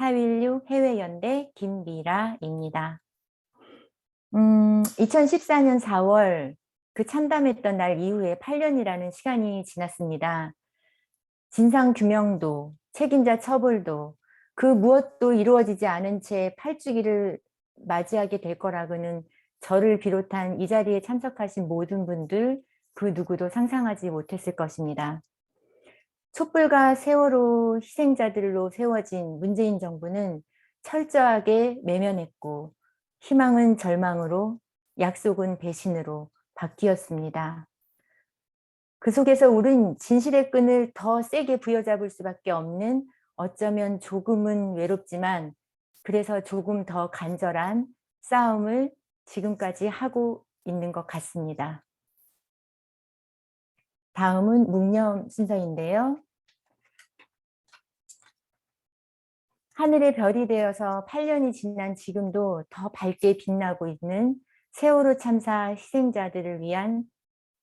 4.16 해외연대 김미라입니다. 2014년 4월 그 참담했던 날 이후에 8년이라는 시간이 지났습니다. 진상규명도 책임자 처벌도 그 무엇도 이루어지지 않은 채 8주기를 맞이하게 될 거라고는 저를 비롯한 이 자리에 참석하신 모든 분들 그 누구도 상상하지 못했을 것입니다. 촛불과 세월호 희생자들로 세워진 문재인 정부는 철저하게 외면했고 희망은 절망으로 약속은 배신으로 바뀌었습니다. 그 속에서 우린 진실의 끈을 더 세게 부여잡을 수밖에 없는 어쩌면 조금은 외롭지만 그래서 조금 더 간절한 싸움을 지금까지 하고 있는 것 같습니다. 다음은 묵념 순서인데요. 하늘의 별이 되어서 8년이 지난 지금도 더 밝게 빛나고 있는 세월호 참사 희생자들을 위한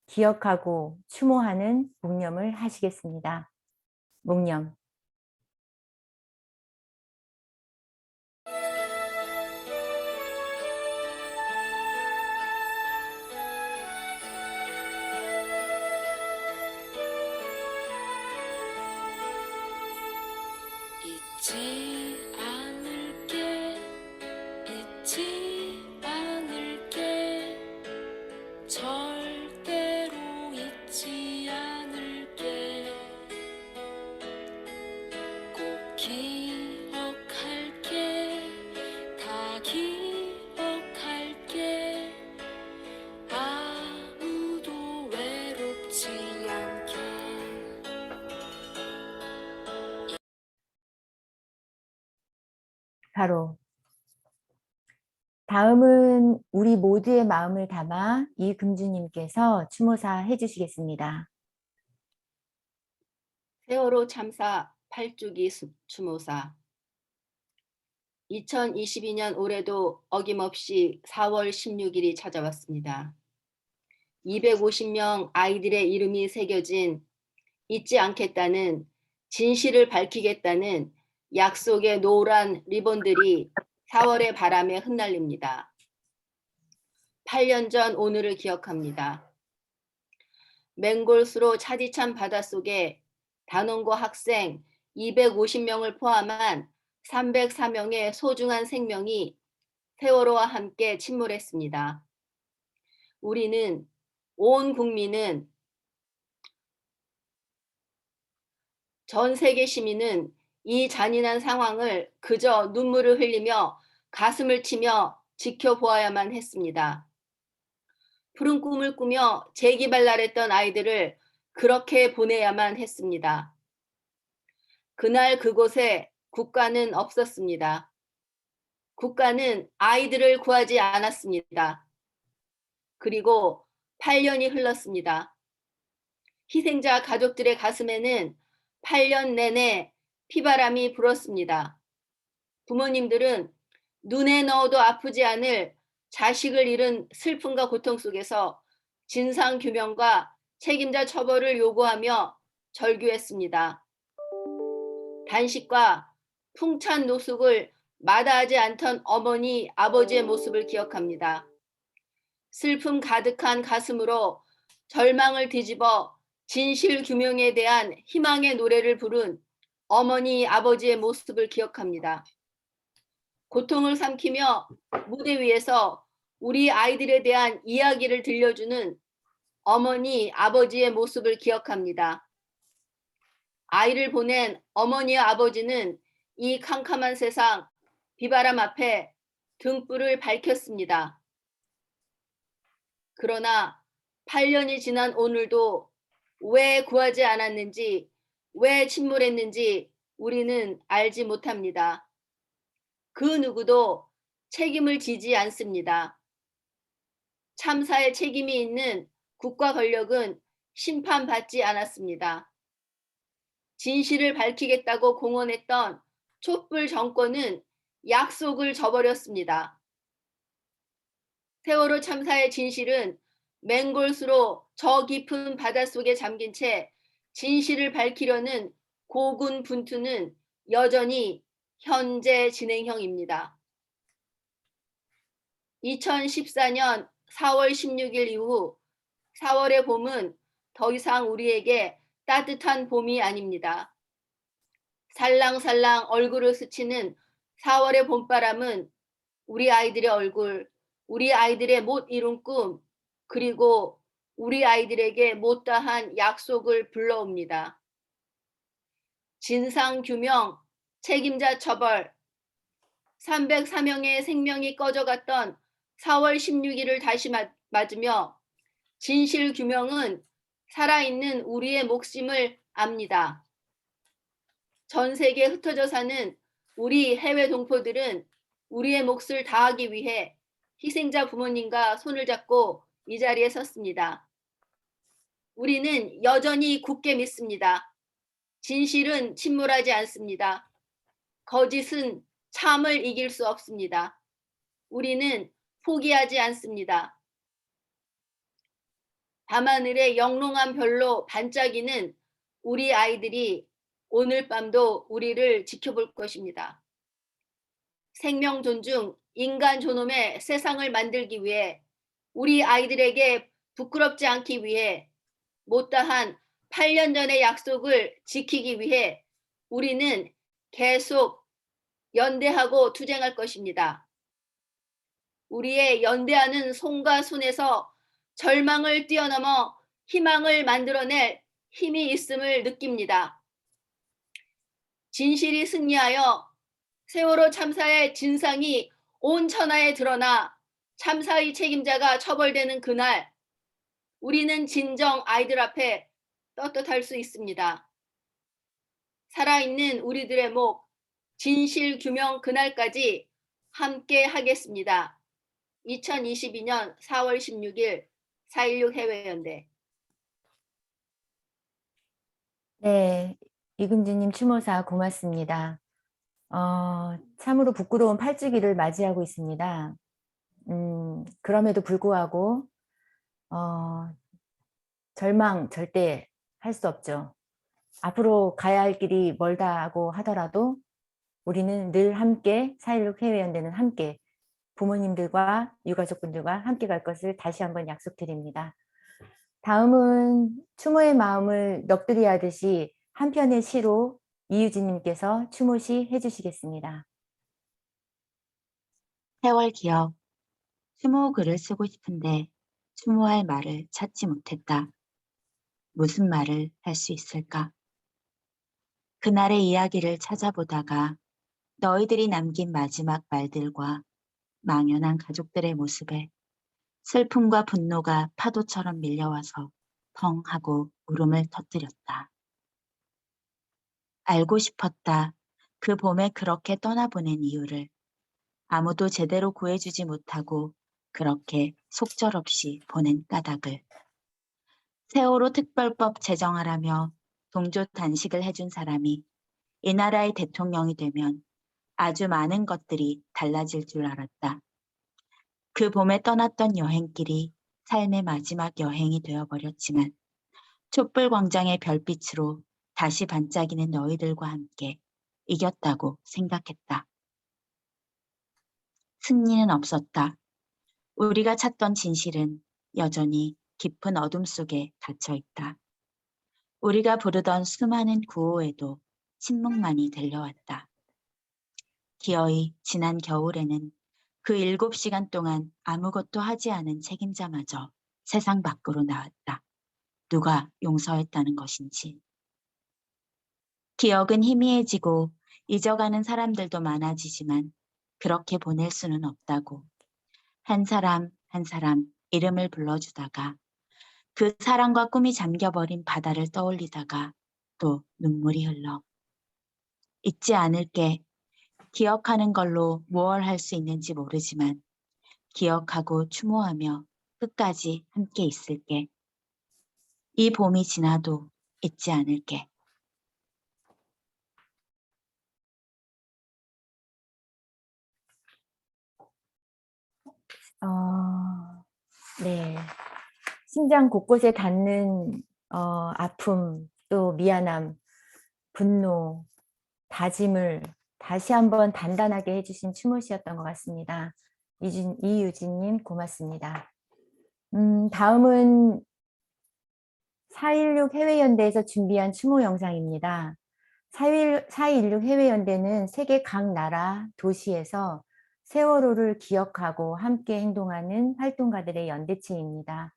기억하고 추모하는 묵념을 하시겠습니다. 묵념. 잊지 않을게 잊지 않을게 절대로 잊지 않을게 꼭 기억할게 다 기억할게 아무도 외롭지 않게 바로 다음은 우리 모두의 마음을 담아 이금주님께서 추모사 해주시겠습니다. 세월호 참사 8주기 추모사 2022년 올해도 어김없이 4월 16일이 찾아왔습니다. 250명 아이들의 이름이 새겨진 잊지 않겠다는 진실을 밝히겠다는 약속의 노란 리본들이 4월의 바람에 흩날립니다. 8년 전 오늘을 기억합니다. 맹골수로 차디찬 바닷속에 단원고 학생 250명을 포함한 304명의 소중한 생명이 세월호와 함께 침몰했습니다. 우리는 온 국민은 전 세계 시민은 이 잔인한 상황을 그저 눈물을 흘리며 가슴을 치며 지켜보아야만 했습니다. 푸른 꿈을 꾸며 재기발랄했던 아이들을 그렇게 보내야만 했습니다. 그날 그곳에 국가는 없었습니다. 국가는 아이들을 구하지 않았습니다. 그리고 8년이 흘렀습니다. 희생자 가족들의 가슴에는 8년 내내 피바람이 불었습니다. 부모님들은 눈에 넣어도 아프지 않을 자식을 잃은 슬픔과 고통 속에서 진상규명과 책임자 처벌을 요구하며 절규했습니다. 단식과 풍찬 노숙을 마다하지 않던 어머니, 아버지의 모습을 기억합니다. 슬픔 가득한 가슴으로 절망을 뒤집어 진실 규명에 대한 희망의 노래를 부른 어머니, 아버지의 모습을 기억합니다. 고통을 삼키며 무대 위에서 우리 아이들에 대한 이야기를 들려주는 어머니, 아버지의 모습을 기억합니다. 아이를 보낸 어머니와 아버지는 이 캄캄한 세상, 비바람 앞에 등불을 밝혔습니다. 그러나 8년이 지난 오늘도 왜 구하지 않았는지, 왜 침몰했는지 우리는 알지 못합니다. 그 누구도 책임을 지지 않습니다. 참사에 책임이 있는 국가 권력은 심판받지 않았습니다. 진실을 밝히겠다고 공언했던 촛불 정권은 약속을 저버렸습니다. 세월호 참사의 진실은 맹골수로 저 깊은 바닷속에 잠긴 채 진실을 밝히려는 고군분투는 여전히 현재 진행형입니다. 2014년 4월 16일 이후 4월의 봄은 더 이상 우리에게 따뜻한 봄이 아닙니다. 살랑살랑 얼굴을 스치는 4월의 봄바람은 우리 아이들의 얼굴, 우리 아이들의 못 이룬 꿈, 그리고 우리 아이들에게 못다한 약속을 불러옵니다. 진상규명, 책임자 처벌, 304명의 생명이 꺼져갔던 4월 16일을 다시 맞으며 진실규명은 살아있는 우리의 목숨을 압니다. 전 세계에 흩어져 사는 우리 해외 동포들은 우리의 몫을 다하기 위해 희생자 부모님과 손을 잡고 이 자리에 섰습니다. 우리는 여전히 굳게 믿습니다. 진실은 침몰하지 않습니다. 거짓은 참을 이길 수 없습니다. 우리는 포기하지 않습니다. 밤하늘의 영롱한 별로 반짝이는 우리 아이들이 오늘 밤도 우리를 지켜볼 것입니다. 생명 존중, 인간 존엄의 세상을 만들기 위해 우리 아이들에게 부끄럽지 않기 위해 못다한 8년 전의 약속을 지키기 위해 우리는 계속 연대하고 투쟁할 것입니다. 우리의 연대하는 손과 손에서 절망을 뛰어넘어 희망을 만들어낼 힘이 있음을 느낍니다. 진실이 승리하여 세월호 참사의 진상이 온 천하에 드러나 참사의 책임자가 처벌되는 그날, 우리는 진정 아이들 앞에 떳떳할 수 있습니다. 살아있는 우리들의 목, 진실 규명 그날까지 함께 하겠습니다. 2022년 4월 16일 4.16 해외연대. 네, 이금주님 추모사 고맙습니다. 참으로 부끄러운 8주기를 맞이하고 있습니다. 그럼에도 불구하고 절망 절대 할 수 없죠. 앞으로 가야 할 길이 멀다고 하더라도 우리는 늘 함께 4.16 해외연대는 함께 부모님들과 유가족분들과 함께 갈 것을 다시 한번 약속드립니다. 다음은 추모의 마음을 넋두리 하듯이 한 편의 시로 이유진님께서 추모시 해주시겠습니다. 세월 기억. 추모 글을 쓰고 싶은데 추모할 말을 찾지 못했다. 무슨 말을 할 수 있을까? 그날의 이야기를 찾아보다가 너희들이 남긴 마지막 말들과 망연한 가족들의 모습에 슬픔과 분노가 파도처럼 밀려와서 펑 하고 울음을 터뜨렸다. 알고 싶었다. 그 봄에 그렇게 떠나보낸 이유를. 아무도 제대로 구해주지 못하고 그렇게 속절없이 보낸 까닭을. 세월호 특별법 제정하라며 동조 단식을 해준 사람이 이 나라의 대통령이 되면 아주 많은 것들이 달라질 줄 알았다. 그 봄에 떠났던 여행길이 삶의 마지막 여행이 되어버렸지만 촛불광장의 별빛으로 다시 반짝이는 너희들과 함께 이겼다고 생각했다. 승리는 없었다. 우리가 찾던 진실은 여전히 깊은 어둠 속에 갇혀 있다. 우리가 부르던 수많은 구호에도 침묵만이 들려왔다. 기어이 지난 겨울에는 그 7시간 동안 아무것도 하지 않은 책임자마저 세상 밖으로 나왔다. 누가 용서했다는 것인지. 기억은 희미해지고 잊어가는 사람들도 많아지지만 그렇게 보낼 수는 없다고. 한 사람 한 사람 이름을 불러주다가 그 사랑과 꿈이 잠겨버린 바다를 떠올리다가 또 눈물이 흘러. 잊지 않을게. 기억하는 걸로 무얼 할 수 있는지 모르지만 기억하고 추모하며 끝까지 함께 있을게. 이 봄이 지나도 잊지 않을게. 네, 심장 곳곳에 닿는 아픔, 또 미안함, 분노, 다짐을 다시 한번 단단하게 해주신 추모시였던 것 같습니다. 이유진님 고맙습니다. 다음은 4.16 해외연대에서 준비한 추모 영상입니다. 4.16 해외연대는 세계 각 나라, 도시에서 세월호를 기억하고 함께 행동하는 활동가들의 연대체입니다.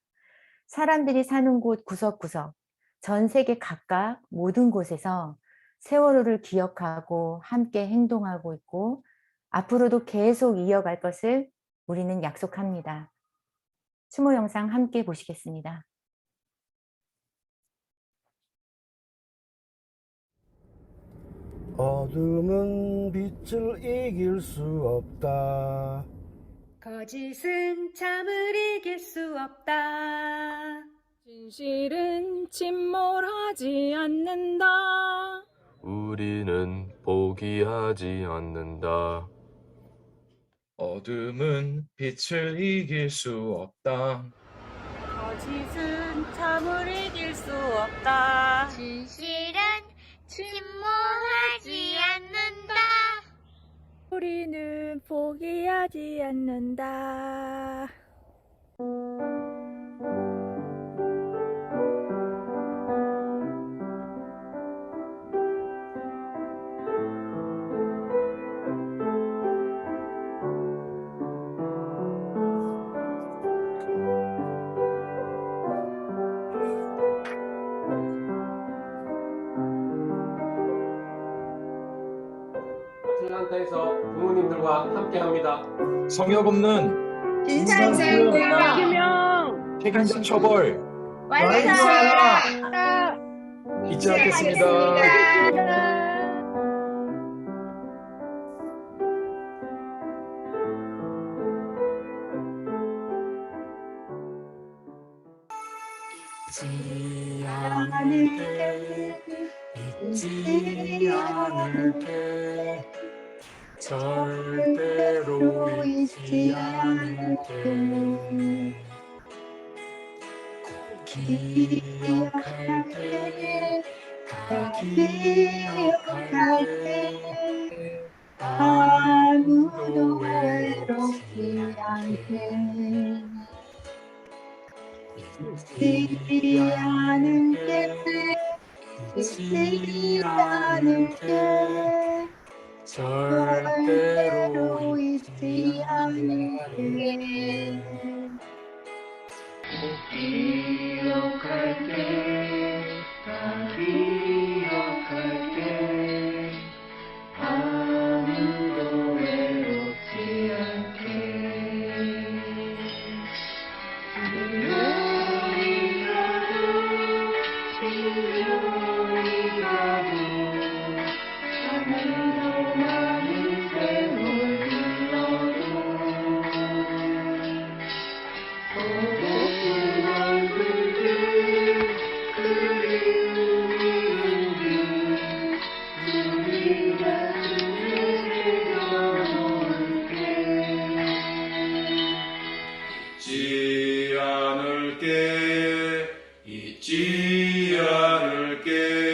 사람들이 사는 곳 구석구석, 전 세계 각각 모든 곳에서 세월호를 기억하고 함께 행동하고 있고 앞으로도 계속 이어갈 것을 우리는 약속합니다. 추모 영상 함께 보시겠습니다. 어둠은 빛을 이길 수 없다. 거짓은 참을 이길 수 없다. 진실은 침몰하지 않는다. 우리는 포기하지 않는다. 어둠은 빛을 이길 수 없다. 거짓은 참을 이길 수 없다. 진실은 침몰하지 않는다. 우리는 포기하지 않는다. 아틀란타에서 부모님들과 함께합니다. 성역 없는 진상규명 책임자 처벌 완성하라. 잊지 않겠습니다. 잊지 않을게, 잊지 않을게, 절대로 잊지 않을게. 기억할게, 다 기억할게. 아무도 외롭지 않게. 잊지 않을게, 잊지 않을게, 절대로 잊지 않을게. 기억할게, 다 기억할게. 아무도 외롭지 않게. 잊지 않을게, 잊지 않을게, 절대로 잊지 않을게. 꼭 기억할게, 다 기억할게. 아무도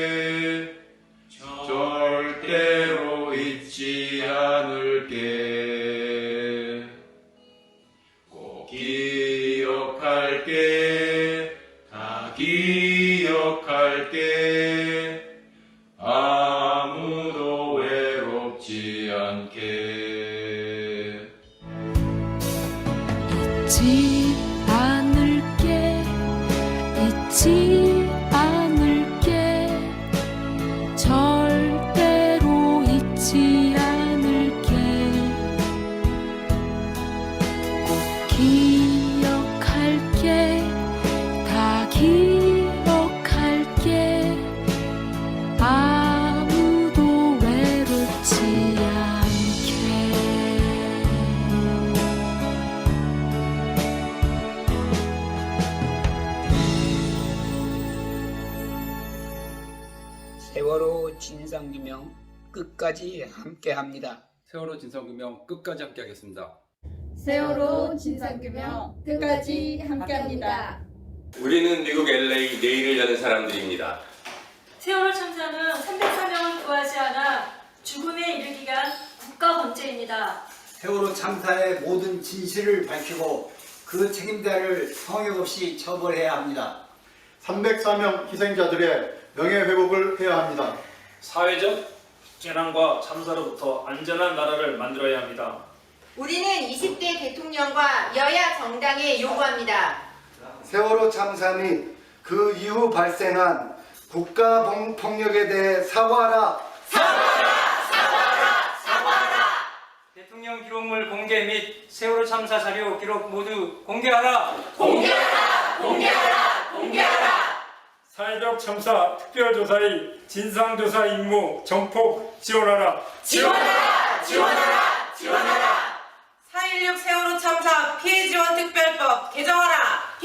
외롭지 않게. 잊지 않을게, 잊지 않을게, 절대로 잊지 않을게. 꼭 기억할게, 다 기억할게. 아무도 외롭지 않게. 세월호 진상규명 끝까지 함께합니다. 세월호 진상규명 끝까지 함께하겠습니다. 세월호 진상규명 끝까지 함께합니다. 우리는 미국 LA 내일을 여는 사람들입니다. 세월호 참사는 304명을 구하지 않아 죽음에 이르기 위한 국가 범죄입니다. 세월호 참사의 모든 진실을 밝히고 그 책임자를 성역 없이 처벌해야 합니다. 304명 희생자들의 명예회복을 해야 합니다. 사회적 재난과 참사로부터 안전한 나라를 만들어야 합니다. 우리는 20대 대통령과 여야 정당에 요구합니다. 세월호 참사 및 그 이후 발생한 국가 폭력에 대해 사과하라. 대통령 기록물 공개 및 세월호 참사 자료 기록 모두 공개하라. 사회적 참사 특별조사의 진상조사 임무 정폭 지원하라. 4.16 세월호 참사 피해 지원 특별법 개정하라.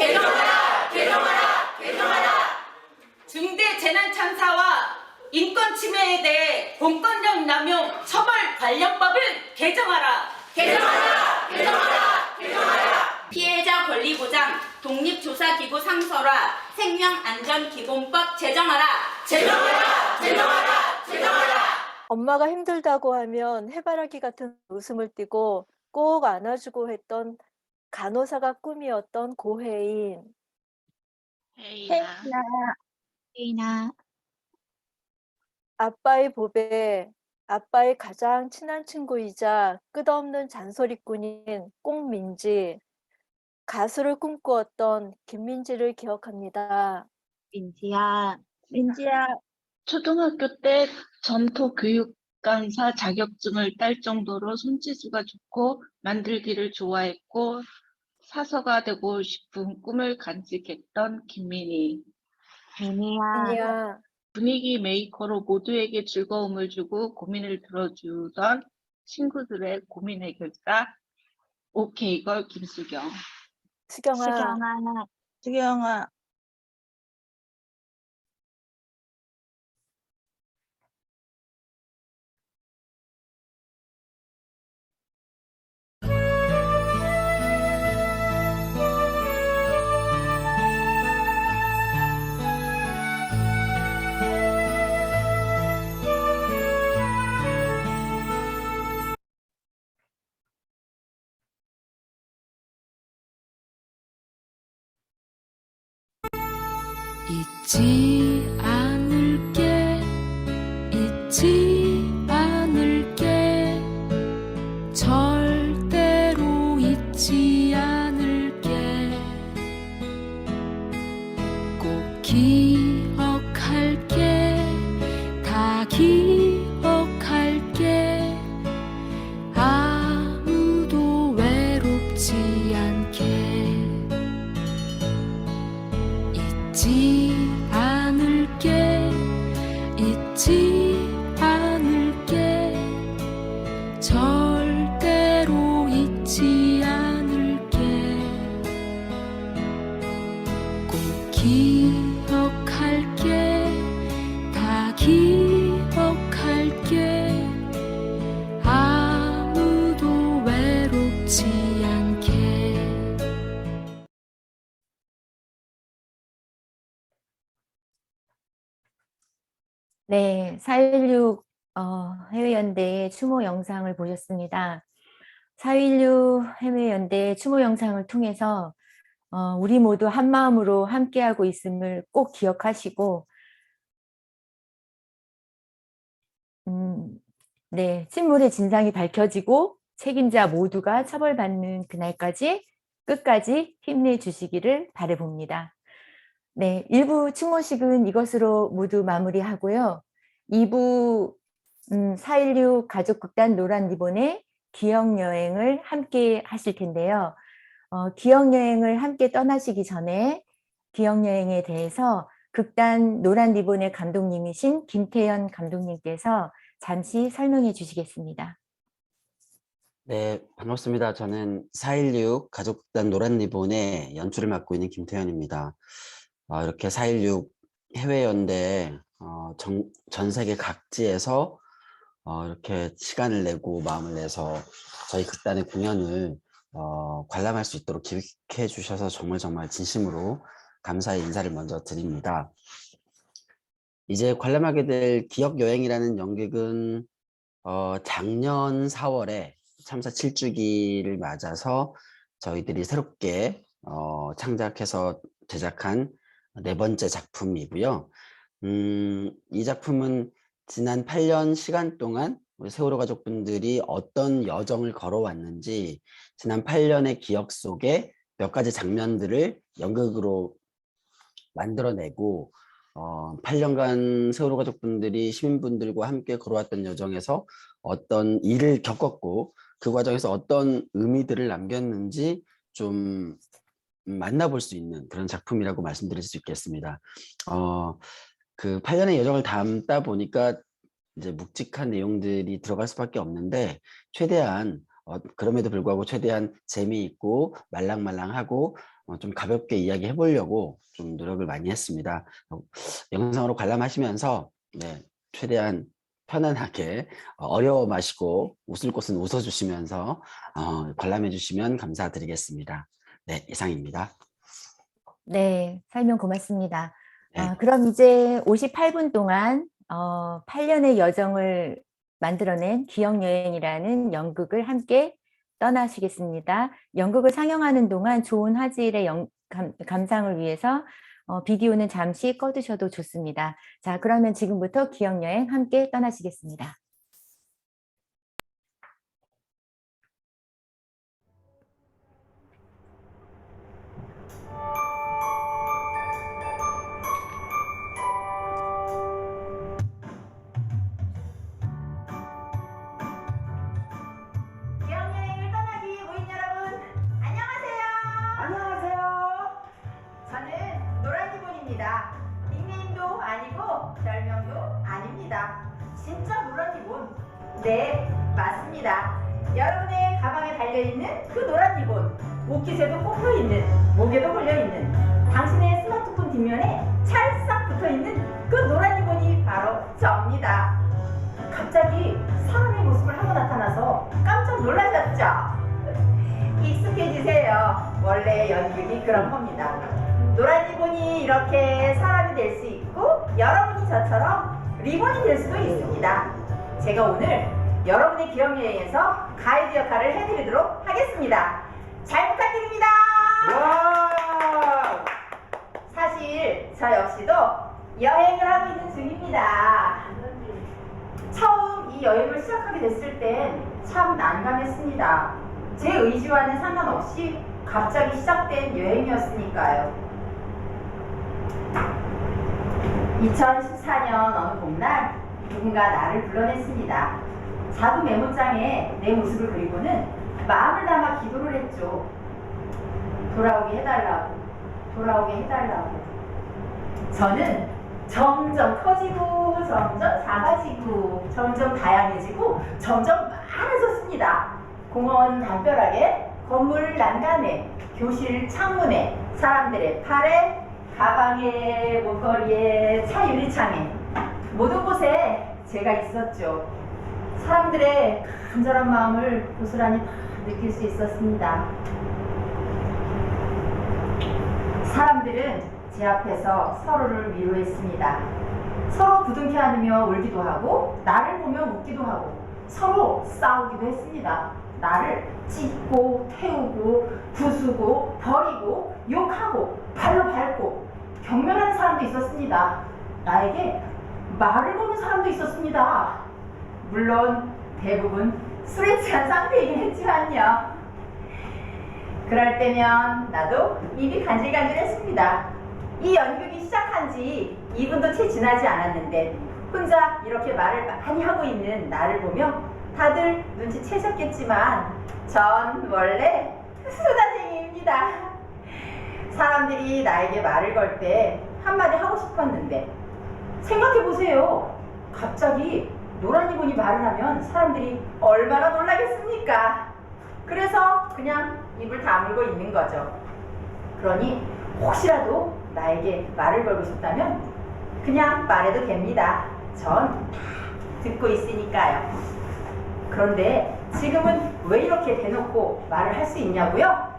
중대 재난 참사와 인권 침해에 대해 공권력 남용 처벌 관련법을 개정하라. 피해자 권리 보장 독립조사기구 상설화 생명안전기본법 제정하라. 엄마가 힘들다고 하면 해바라기 같은 웃음을 띠고 꼭 안아주고 했던 간호사가 꿈이었던 고혜인. 혜인아, 아빠의 보배, 아빠의 가장 친한 친구이자 끝없는 잔소리꾼인 꽁민지, 가수를 꿈꾸었던 김민지를 기억합니다. 민지야, 초등학교 때 전토교육강사 자격증을 딸 정도로 손재주가 좋고 만들기를 좋아했고 사서가 되고 싶은 꿈을 간직했던 김민희. 민희야, 분위기 메이커로 모두에게 즐거움을 주고 고민을 들어주던 친구들의 고민 해결사 오케이걸 김수경. 수경아, 잊지 않을게 절대로 잊지 않을게 꼭 기억할게 다 기억할게 아무도 외롭지 않게 잊지 않을게 절대로 잊지 않을게 꼭 기억할게 다 기억할게 아무도 외롭지 않게. 네, 4.16 해외연대의 추모 영상을 보셨습니다. 4.16 해외연대 추모 영상을 통해서 우리 모두 한마음으로 함께하고 있음을 꼭 기억하시고 네, 침몰의 진상이 밝혀지고 책임자 모두가 처벌받는 그날까지 끝까지 힘내주시기를 바라봅니다. 네, 1부 추모식은 이것으로 모두 마무리하고요. 2부 4.16 가족극단 노란리본의 기억여행을 함께 하실 텐데요. 기억여행을 함께 떠나시기 전에 기억여행에 대해서 극단 노란리본의 감독님이신 김태현 감독님께서 잠시 설명해 주시겠습니다. 네, 반갑습니다. 저는 4.16 가족극단 노란리본의 연출을 맡고 있는 김태현입니다. 이렇게 4.16 해외연대 전 세계 각지에서 이렇게 시간을 내고 마음을 내서 저희 극단의 공연을 관람할 수 있도록 기획해 주셔서 정말 진심으로 감사의 인사를 먼저 드립니다. 이제 관람하게 될 기억여행이라는 연극은 작년 4월에 참사 7주기를 맞아서 저희들이 새롭게 창작해서 제작한 4번째 작품이고요. 이 작품은 지난 8년 시간 동안 우리 세월호 가족분들이 어떤 여정을 걸어왔는지 지난 8년의 기억 속에 몇 가지 장면들을 연극으로 만들어내고 8년간 세월호 가족분들이 시민분들과 함께 걸어왔던 여정에서 어떤 일을 겪었고 그 과정에서 어떤 의미들을 남겼는지 좀 만나볼 수 있는 그런 작품이라고 말씀드릴 수 있겠습니다. 그 8년의 여정을 담다 보니까 이제 묵직한 내용들이 들어갈 수밖에 없는데 최대한 그럼에도 불구하고 최대한 재미있고 말랑말랑하고 좀 가볍게 이야기해 보려고 좀 노력을 많이 했습니다. 영상으로 관람하시면서 최대한 편안하게 어려워 마시고 웃을 곳은 웃어주시면서 관람해 주시면 감사드리겠습니다. 네, 이상입니다. 네, 설명 고맙습니다. 그럼 이제 58분 동안 8년의 여정을 만들어낸 기억여행이라는 연극을 함께 떠나시겠습니다. 연극을 상영하는 동안 좋은 화질의 감상을 위해서 비디오는 잠시 꺼두셔도 좋습니다. 자, 그러면 지금부터 기억여행 함께 떠나시겠습니다. 기억여행을 떠나기 위해 모인 여러분, 안녕하세요. 안녕하세요. 저는 노란 리본입니다. 닉네임도 아니고 별명도 아닙니다. 진짜 노란 리본. 네, 맞습니다. 여러분의 가방에 달려있는 그 노란 리본, 옷깃에도 꼽혀있는, 목에도 걸려있는, 당신의 스마트폰 뒷면에 찰싹 붙어있는 그 노란 리본이 바로 저입니다. 갑자기 사람의 모습을 하고 나타나서 깜짝 놀라셨죠? 익숙해지세요. 원래 연극이 그런 겁니다. 노란 리본이 이렇게 사람이 될 수 있고 여러분이 저처럼 리본이 될 수도 있습니다. 제가 오늘 여러분의 기억여행에서 가이드 역할을 해드리도록 하겠습니다. 잘 부탁드립니다. 와! 사실 저 역시도 여행을 하고 있는 중입니다. 처음 이 여행을 시작하게 됐을 땐 참 난감했습니다. 제 의지와는 상관없이 갑자기 시작된 여행이었으니까요. 2014년 어느 봄날 누군가 나를 불러냈습니다. 자두 메모장에 내 모습을 그리고는 마음을 담아 기도를 했죠. 돌아오게 해달라고, 돌아오게 해달라고. 저는 점점 커지고 점점 작아지고 점점 다양해지고 점점 많아졌습니다. 공원 담벼락에, 건물 난간에, 교실 창문에, 사람들의 팔에, 가방에, 목걸이에, 차 유리창에, 모든 곳에 제가 있었죠. 사람들의 간절한 마음을 고스란히 다 느낄 수 있었습니다. 사람들은 제 앞에서 서로를 위로했습니다. 서로 부둥켜 안으며 울기도 하고 나를 보며 웃기도 하고 서로 싸우기도 했습니다. 나를 찢고 태우고 부수고 버리고 욕하고 발로 밟고 경멸하는 사람도 있었습니다. 나에게 말을 거는 사람도 있었습니다. 물론 대부분 술에 취한 상태이긴 했지만요. 그럴 때면 나도 입이 간질간질했습니다. 이 연극이 시작한 지 2분도 채 지나지 않았는데 혼자 이렇게 말을 많이 하고 있는 나를 보며 다들 눈치채셨겠지만 전 원래 수다쟁이입니다. 사람들이 나에게 말을 걸 때 한마디 하고 싶었는데 생각해보세요. 갑자기 노란 리본이 말을 하면 사람들이 얼마나 놀라겠습니까? 그래서 그냥 입을 다물고 있는 거죠. 그러니 혹시라도 나에게 말을 걸고 싶다면 그냥 말해도 됩니다. 전 듣고 있으니까요. 그런데 지금은 왜 이렇게 대놓고 말을 할 수 있냐고요?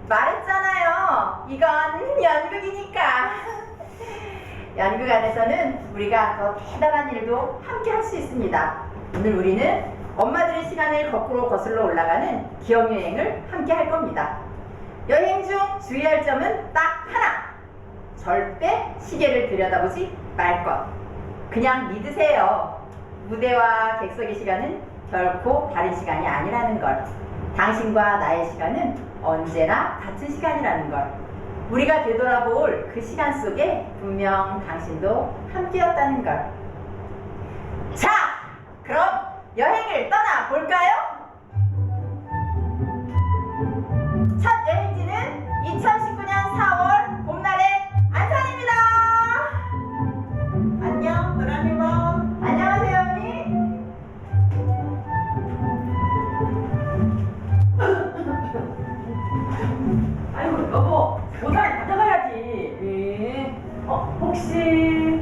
말했잖아요. 이건 연극이니까. 연극 안에서는 우리가 더 대단한 일도 함께 할 수 있습니다. 오늘 우리는 엄마들의 시간을 거꾸로 거슬러 올라가는 기억여행을 함께 할 겁니다. 여행 중 주의할 점은 딱 하나. 절대 시계를 들여다보지 말 것. 그냥 믿으세요. 무대와 객석의 시간은 결코 다른 시간이 아니라는 걸. 당신과 나의 시간은 언제나 같은 시간이라는 걸. 우리가 되돌아볼 그 시간 속에 분명 당신도 함께였다는 걸. 자, 그럼 여행을 떠나볼까요? 첫 여행지는 2019년 4월 봄날의 안산입니다. 안녕, 노란이모. 안녕하세요, 언니. 아이고, 여보, 모자를 가져가야지. 혹시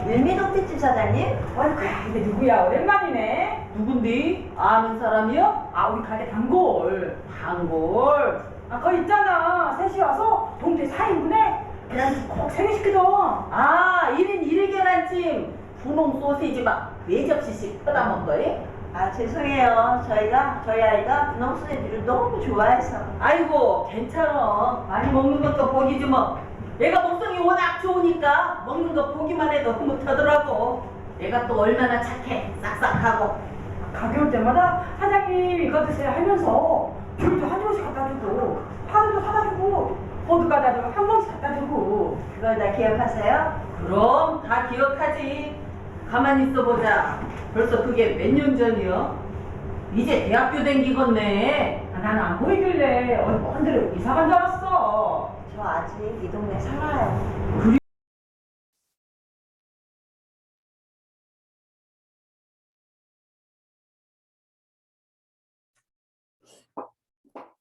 일미동태집 사장님? 아이고야, 이게 누구야? 오랜만이네. 누군데? 아는 사람이요? 우리 가게 단골. 단골? 거기 있잖아. 셋이 와서 동태 4인분에 계란찜 꼭 3개 시키던. 1인 1일 계란찜, 분홍 소시지 막 4접시씩 떠다 먹은 거예요? 죄송해요. 저희 아이가 분홍 소시지를 너무 좋아해서. 아이고, 괜찮아. 많이 먹는 것도 복이지 뭐. 얘가 먹성이 워낙 좋으니까 먹는 거 보기만 해도 흐뭇하더라고. 얘가 또 얼마나 착해, 싹싹하고. 가게 올 때마다 사장님 이거 드세요 하면서 귤도 한 조각씩 갖다 주고, 파도도 사다 주고, 호두 갖다 주고, 한 번씩 갖다 주고. 그걸 다 기억하세요? 그럼 다 기억하지. 가만히 있어보자. 벌써 그게 몇 년 전이요? 이제 대학교 댕기겠네. 나는 안 보이길래 먼 데로 이사 간 줄 알았어. 저 아직 이 동네 살아요.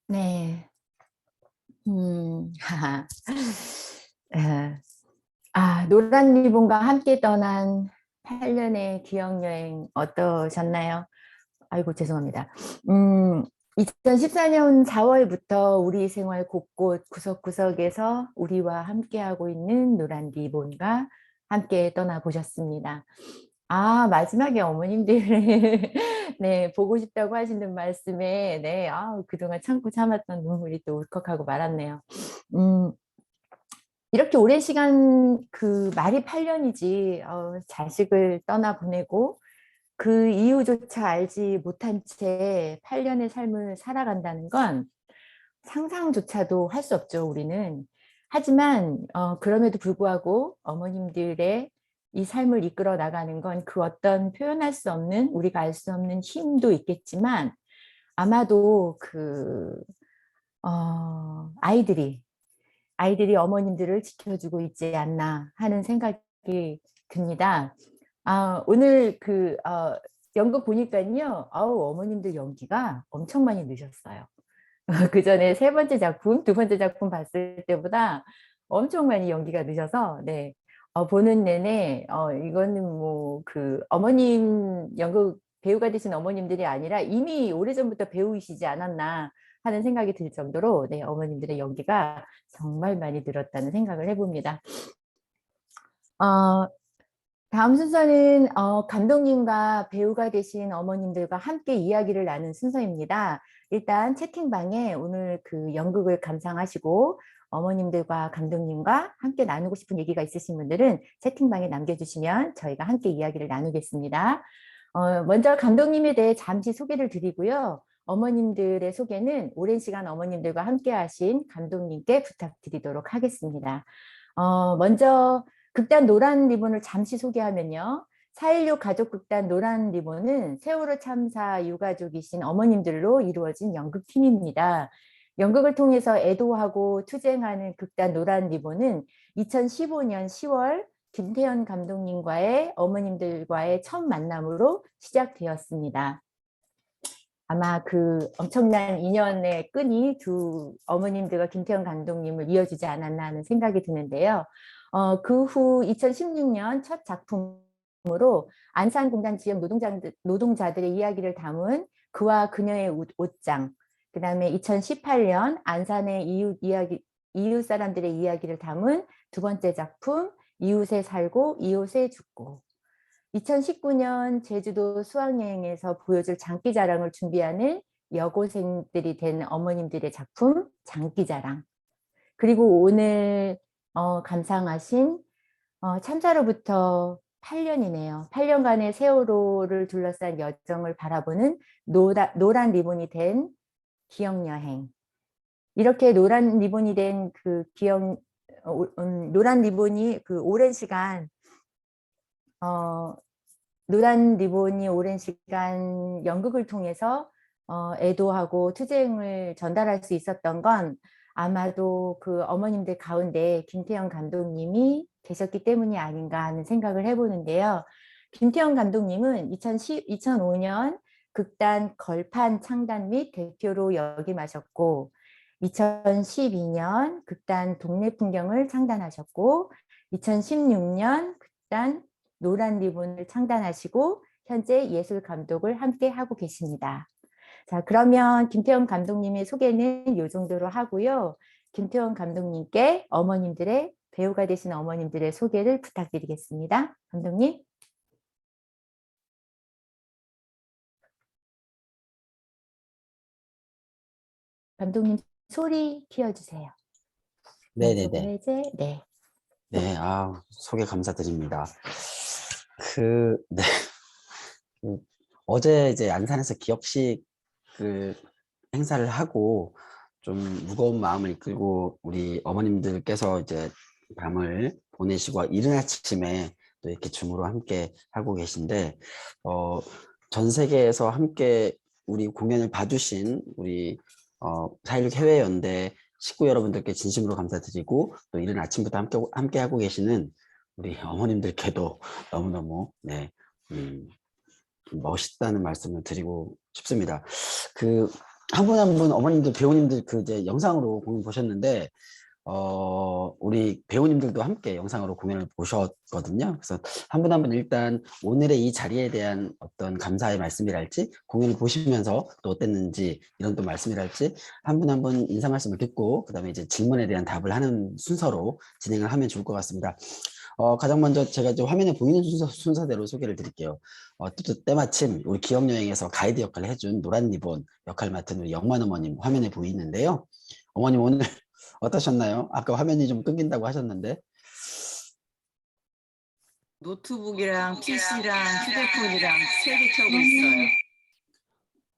네. 하하. 노란 리본과 함께 떠난 8년의 기억여행 어떠셨나요? 아이고, 죄송합니다. 2014년 4월부터 우리 생활 곳곳 구석구석에서 우리와 함께하고 있는 노란 리본과 함께 떠나보셨습니다. 마지막에 어머님들 네, 보고 싶다고 하시는 말씀에 네, 그동안 참고 참았던 눈물이 또 울컥하고 말았네요. 이렇게 오랜 시간, 그 말이 8년이지 자식을 떠나보내고 그 이유조차 알지 못한 채 8년의 삶을 살아간다는 건 상상조차도 할 수 없죠, 우리는. 하지만 그럼에도 불구하고 어머님들의 이 삶을 이끌어 나가는 건 그 어떤 표현할 수 없는, 우리가 알 수 없는 힘도 있겠지만 아마도 아이들이 어머님들을 지켜주고 있지 않나 하는 생각이 듭니다. 오늘 연극 보니까요, 어머님들 연기가 엄청 많이 느셨어요. 그 전에 세 번째 작품, 두 번째 작품 봤을 때보다 엄청 많이 연기가 느셔서, 네, 보는 내내, 이거는 뭐, 어머님, 연극 배우가 되신 어머님들이 아니라 이미 오래전부터 배우이시지 않았나 하는 생각이 들 정도로, 네, 어머님들의 연기가 정말 많이 늘었다는 생각을 해봅니다. 다음 순서는 감독님과 배우가 되신 어머님들과 함께 이야기를 나눈 순서입니다. 일단 채팅방에 오늘 그 연극을 감상하시고 어머님들과 감독님과 함께 나누고 싶은 얘기가 있으신 분들은 채팅방에 남겨주시면 저희가 함께 이야기를 나누겠습니다. 먼저 감독님에 대해 잠시 소개를 드리고요. 어머님들의 소개는 오랜 시간 어머님들과 함께 하신 감독님께 부탁드리도록 하겠습니다. 먼저 극단 노란 리본을 잠시 소개하면요. 4.16 가족극단 노란 리본은 세월호 참사 유가족이신 어머님들로 이루어진 연극팀입니다. 연극을 통해서 애도하고 투쟁하는 극단 노란 리본은 2015년 10월 김태현 감독님과의 어머님들과의 첫 만남으로 시작되었습니다. 아마 그 엄청난 인연의 끈이 두 어머님들과 김태현 감독님을 이어주지 않았나 하는 생각이 드는데요. 그 후 2016년 첫 작품으로 안산공단 지역 노동자들의 이야기를 담은 그와 그녀의 옷장, 그 다음에 2018년 안산의 이웃 사람들의 이야기를 담은 두 번째 작품 이웃에 살고 이웃에 죽고, 2019년 제주도 수학여행에서 보여줄 장기자랑을 준비하는 여고생들이 된 어머님들의 작품 장기자랑, 그리고 오늘 감상하신 참사로부터 8년이네요. 8년간의 세월호를 둘러싼 여정을 바라보는 노란 리본이 된 기억여행. 이렇게 노란 리본이 된 그 노란 리본이 그 오랜 시간 노란 리본이 오랜 시간 연극을 통해서 애도하고 투쟁을 전달할 수 있었던 건 아마도 그 어머님들 가운데 김태형 감독님이 계셨기 때문이 아닌가 하는 생각을 해보는데요. 김태형 감독님은 2005년 극단 걸판 창단 및 대표로 역임하셨고 2012년 극단 동네 풍경을 창단하셨고 2016년 극단 노란 리본을 창단하시고 현재 예술 감독을 함께 하고 계십니다. 자, 그러면 김태형 감독님의 소개는 이 정도로 하고요. 김태형 감독님께 배우가 되신 어머님들의 소개를 부탁드리겠습니다. 감독님. 감독님 소리 키워주세요. 네네네. 네. 네, 소개 감사드립니다. 네. 어제 이제 안산에서 기억식 행사를 하고 좀 무거운 마음을 이끌고 우리 어머님들께서 이제 밤을 보내시고 이른 아침에 또 이렇게 줌으로 함께 하고 계신데 전 세계에서 함께 우리 공연을 봐주신 우리 4.16 해외연대 식구 여러분들께 진심으로 감사드리고 또 이른 아침부터 함께 하고 계시는 우리 어머님들께도 너무너무 멋있다는 말씀을 드리고 싶습니다. 한 분 한 분 어머님들 배우님들 이제 영상으로 공연 보셨는데 우리 배우님들도 함께 영상으로 공연을 보셨거든요. 그래서 한 분 한 분 일단 오늘의 이 자리에 대한 어떤 감사의 말씀이랄지 공연을 보시면서 또 어땠는지 이런 또 말씀이랄지 한 분 한 분 인사 말씀을 듣고 그다음에 이제 질문에 대한 답을 하는 순서로 진행을 하면 좋을 것 같습니다. 가장 먼저 제가 이제 화면에 보이는 순서대로 소개를 드릴게요. 또 때마침 우리 기억여행에서 가이드 역할을 해준 노란 리본 역할 맡은 우리 영만 어머님 화면에 보이는데요. 어머님 오늘 어떠셨나요? 아까 화면이 좀 끊긴다고 하셨는데. 노트북이랑 PC랑 휴대폰이랑 3개 켜고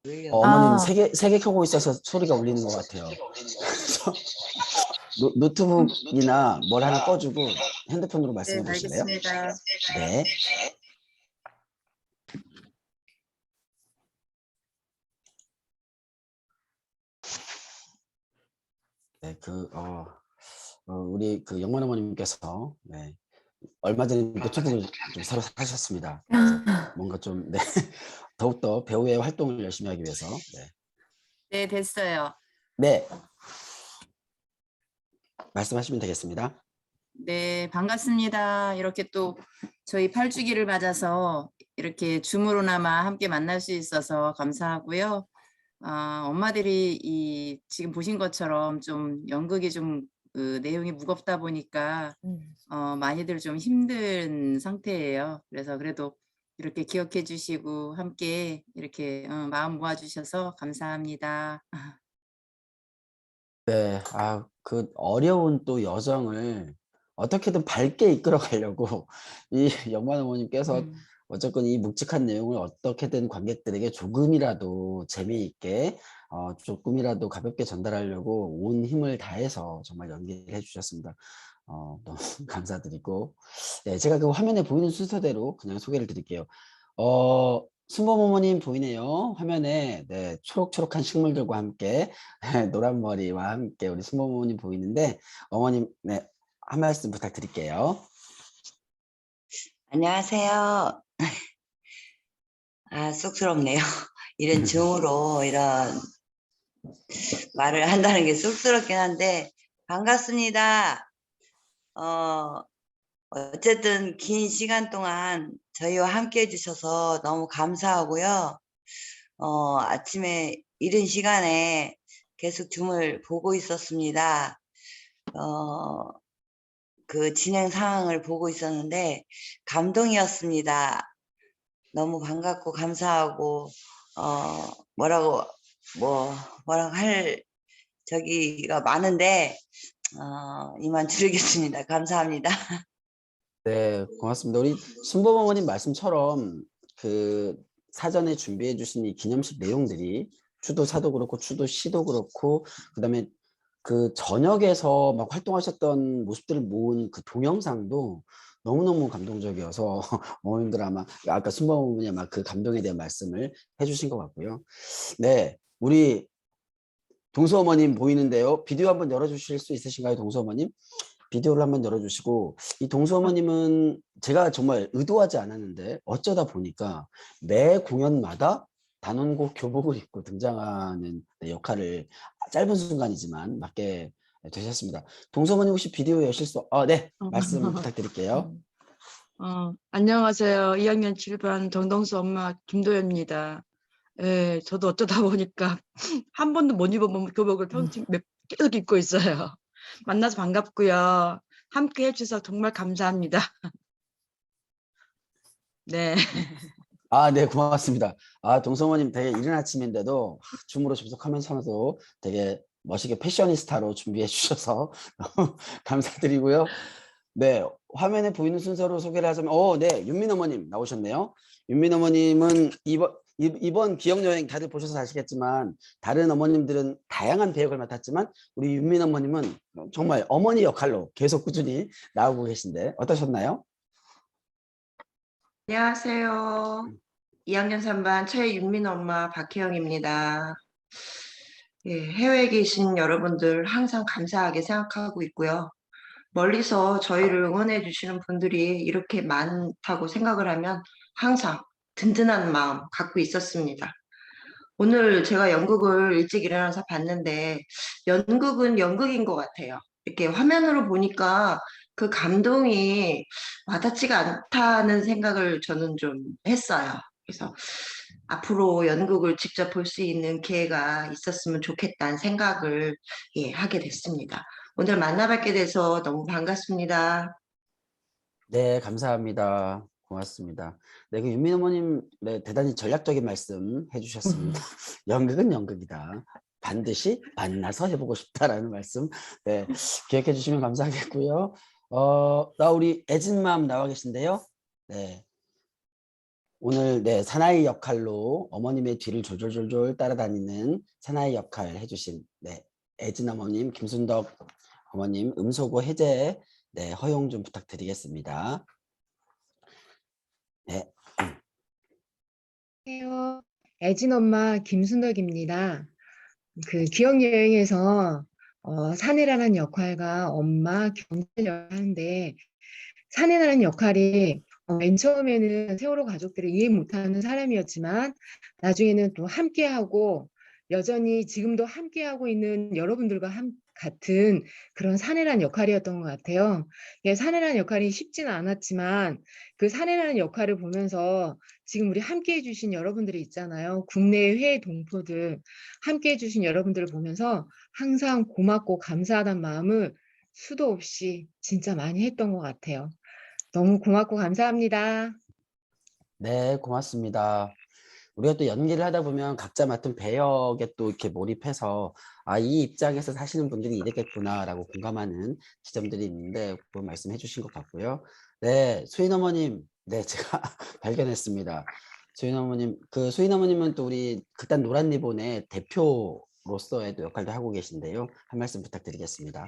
있어요. 어머님 세 개 켜고 있어서 소리가 울리는 것 같아요. 노트북이나 뭘 하나 꺼주고 핸드폰으로 말씀해 보실래요? 알겠습니다. 네. 네, 우리 영만 어머님께서 얼마 전에 노트북을 좀 새로 사셨습니다. 뭔가 좀 더욱더 배우의 활동을 열심히 하기 위해서. 네, 됐어요. 네. 말씀하시면 되겠습니다. 네, 반갑습니다. 이렇게 또 저희 8주기를 맞아서 이렇게 줌으로나마 함께 만날 수 있어서 감사하고요. 엄마들이 지금 보신 것처럼 좀 연극이 좀 내용이 무겁다 보니까 많이들 좀 힘든 상태예요. 그래서 그래도 이렇게 기억해 주시고 함께 이렇게 마음 모아주셔서 감사합니다. 네, 그 어려운 또 여정을 어떻게든 밝게 이끌어 가려고 이 영만 어머님께서 어쨌건 이 묵직한 내용을 어떻게든 관객들에게 조금이라도 재미있게 조금이라도 가볍게 전달하려고 온 힘을 다해서 정말 연기를 해주셨습니다. 너무 감사드리고 제가 그 화면에 보이는 순서대로 그냥 소개를 드릴게요. 순범 어머님 보이네요. 화면에 초록초록한 식물들과 함께 노란 머리와 함께 우리 순범 어머님 보이는데 어머님 한 말씀 부탁드릴게요. 안녕하세요. 쑥스럽네요. 이런 줌으로 이런 말을 한다는 게 쑥스럽긴 한데 반갑습니다. 어쨌든 긴 시간 동안 저희와 함께 해주셔서 너무 감사하고요. 아침에 이른 시간에 계속 줌을 보고 있었습니다. 그 진행 상황을 보고 있었는데 감동이었습니다. 너무 반갑고 감사하고 뭐라고 할 저기가 많은데 이만 드리겠습니다. 감사합니다. 네, 고맙습니다. 우리 순범 어머님 말씀처럼 그 사전에 준비해 주신 이 기념식 내용들이 추도사도 그렇고 추도시도 그렇고 그다음에 그 전역에서 막 활동하셨던 모습들을 모은 그 동영상도 너무너무 감동적이어서 어머님들 아마 아까 순범 어머니 아마 그 감동에 대한 말씀을 해주신 것 같고요. 네, 우리 동수 어머님 보이는데요. 비디오 한번 열어주실 수 있으신가요, 동수 어머님? 비디오를 한번 열어주시고, 이 동수 어머님은 제가 정말 의도하지 않았는데 어쩌다 보니까 매 공연마다 단원곡 교복을 입고 등장하는 역할을 짧은 순간이지만 맡게 되셨습니다. 동수 어머님 혹시 비디오 여실 수? 네, 말씀 부탁드릴게요. 안녕하세요. 2학년 7반 정동수 엄마 김도연입니다. 예, 저도 어쩌다 보니까 한 번도 못 입어본 교복을 평생 계속 입고 있어요. 만나서 반갑고요. 함께 해주셔서 정말 감사합니다. 네. 네, 고맙습니다. 동수 어머님 되게 이른 아침인데도 줌으로 접속하면서도 되게 멋있게 패셔니스타로 준비해 주셔서 너무 감사드리고요. 네, 화면에 보이는 순서로 소개를 하자면, 네, 윤민 어머님 나오셨네요. 윤민 어머님은 이번 기억여행 다들 보셔서 아시겠지만 다른 어머님들은 다양한 배역을 맡았지만 우리 윤민 어머님은 정말 어머니 역할로 계속 꾸준히 나오고 계신데 어떠셨나요? 안녕하세요. 2학년 3반 최윤민 엄마 박혜영입니다. 예, 해외에 계신 여러분들 항상 감사하게 생각하고 있고요. 멀리서 저희를 응원해 주시는 분들이 이렇게 많다고 생각을 하면 항상 든든한 마음 갖고 있었습니다. 오늘 제가 연극을 일찍 일어나서 봤는데 연극은 연극인 것 같아요. 이렇게 화면으로 보니까 그 감동이 와닿지가 않다는 생각을 저는 좀 했어요. 그래서 앞으로 연극을 직접 볼 수 있는 기회가 있었으면 좋겠다는 생각을 하게 됐습니다. 오늘 만나뵙게 돼서 너무 반갑습니다. 네, 감사합니다. 고맙습니다. 네, 그 윤민 어머님, 네, 대단히 전략적인 말씀 해주셨습니다. 연극은 연극이다. 반드시 만나서 해보고 싶다라는 말씀, 네, 기억해 주시면 감사하겠고요. 우리 애진맘 나와 계신데요. 네. 오늘 네, 사나이 역할로 어머님의 뒤를 졸졸졸졸 따라다니는 사나이 역할 해주신 애진 어머님, 김순덕 어머님 음소거 해제 허용 좀 부탁드리겠습니다. 네. 안녕하세요. 애진 엄마 김순덕입니다. 그 기억 여행에서 사내라는 역할과 엄마 경제를 하는데 사내라는 역할이 맨 처음에는 세월호 가족들을 이해 못하는 사람이었지만 나중에는 또 함께하고 여전히 지금도 함께하고 있는 여러분들과 같은 그런 사내라는 역할이었던 것 같아요. 사내라는 역할이 쉽지는 않았지만 그 사내라는 역할을 보면서 지금 우리 함께해 주신 여러분들이 있잖아요. 국내 해외 동포들 함께해 주신 여러분들을 보면서 항상 고맙고 감사하다는 마음을 수도 없이 진짜 많이 했던 것 같아요. 너무 고맙고 감사합니다. 네, 고맙습니다. 우리가 또 연기를 하다 보면 각자 맡은 배역에 또 이렇게 몰입해서 이 입장에서 사시는 분들이 이랬겠구나라고 공감하는 지점들이 있는데 그 말씀해 주신 것 같고요. 네, 수인 어머님, 네, 제가 발견했습니다. 수인 어머님, 그 수인 어머님은 또 우리 극단 노란 리본의 대표로서의 또 역할도 하고 계신데요. 한 말씀 부탁드리겠습니다.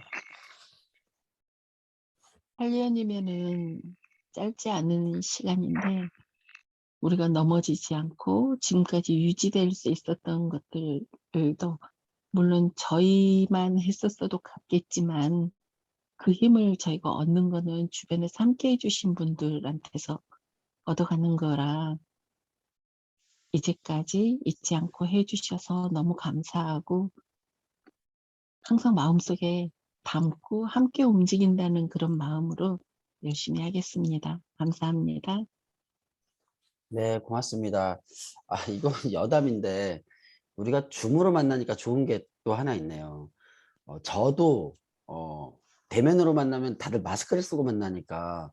8년이면은 짧지 않은 시간인데 우리가 넘어지지 않고 지금까지 유지될 수 있었던 것들도 물론 저희만 했었어도 같겠지만 그 힘을 저희가 얻는 거는 주변에서 함께 해주신 분들한테서 얻어가는 거라 이제까지 잊지 않고 해주셔서 너무 감사하고 항상 마음속에 담고 함께 움직인다는 그런 마음으로 열심히 하겠습니다. 감사합니다. 네, 고맙습니다. 이건 여담인데 우리가 줌으로 만나니까 좋은 게 또 하나 있네요. 저도 대면으로 만나면 다들 마스크를 쓰고 만나니까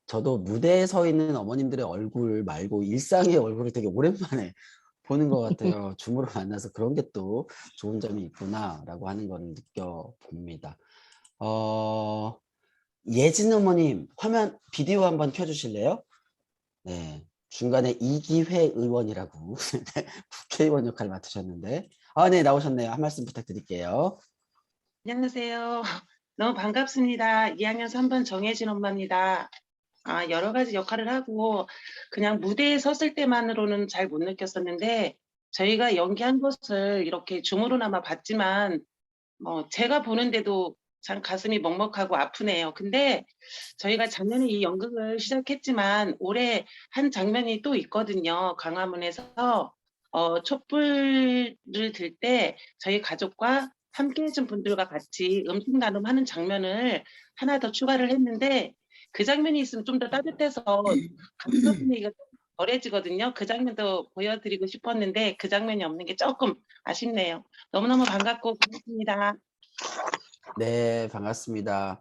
저도 무대에 서 있는 어머님들의 얼굴 말고 일상의 얼굴을 되게 오랜만에 보는 것 같아요. 줌으로 만나서 그런 게 또 좋은 점이 있구나라고 하는 걸 느껴봅니다. 예진 어머님 화면 비디오 한번 켜주실래요? 네, 중간에 이기회 의원이라고 국회의원 역할을 맡으셨는데 네, 나오셨네요. 한 말씀 부탁드릴게요. 안녕하세요. 너무 반갑습니다. 2학년 3반 정혜진 엄마입니다. 여러 가지 역할을 하고 그냥 무대에 섰을 때만으로는 잘 못 느꼈었는데 저희가 연기한 것을 이렇게 줌으로나마 봤지만 제가 보는데도 참 가슴이 먹먹하고 아프네요. 근데 저희가 작년에 이 연극을 시작했지만 올해 한 장면이 또 있거든요. 광화문에서 촛불을 들 때 저희 가족과 함께 해준 분들과 같이 음식 나눔하는 장면을 하나 더 추가를 했는데 그 장면이 있으면 좀 더 따뜻해서 감정 분위기가 덜해지거든요. 그 장면도 보여드리고 싶었는데 그 장면이 없는 게 조금 아쉽네요. 너무너무 반갑고 고맙습니다. 네, 반갑습니다.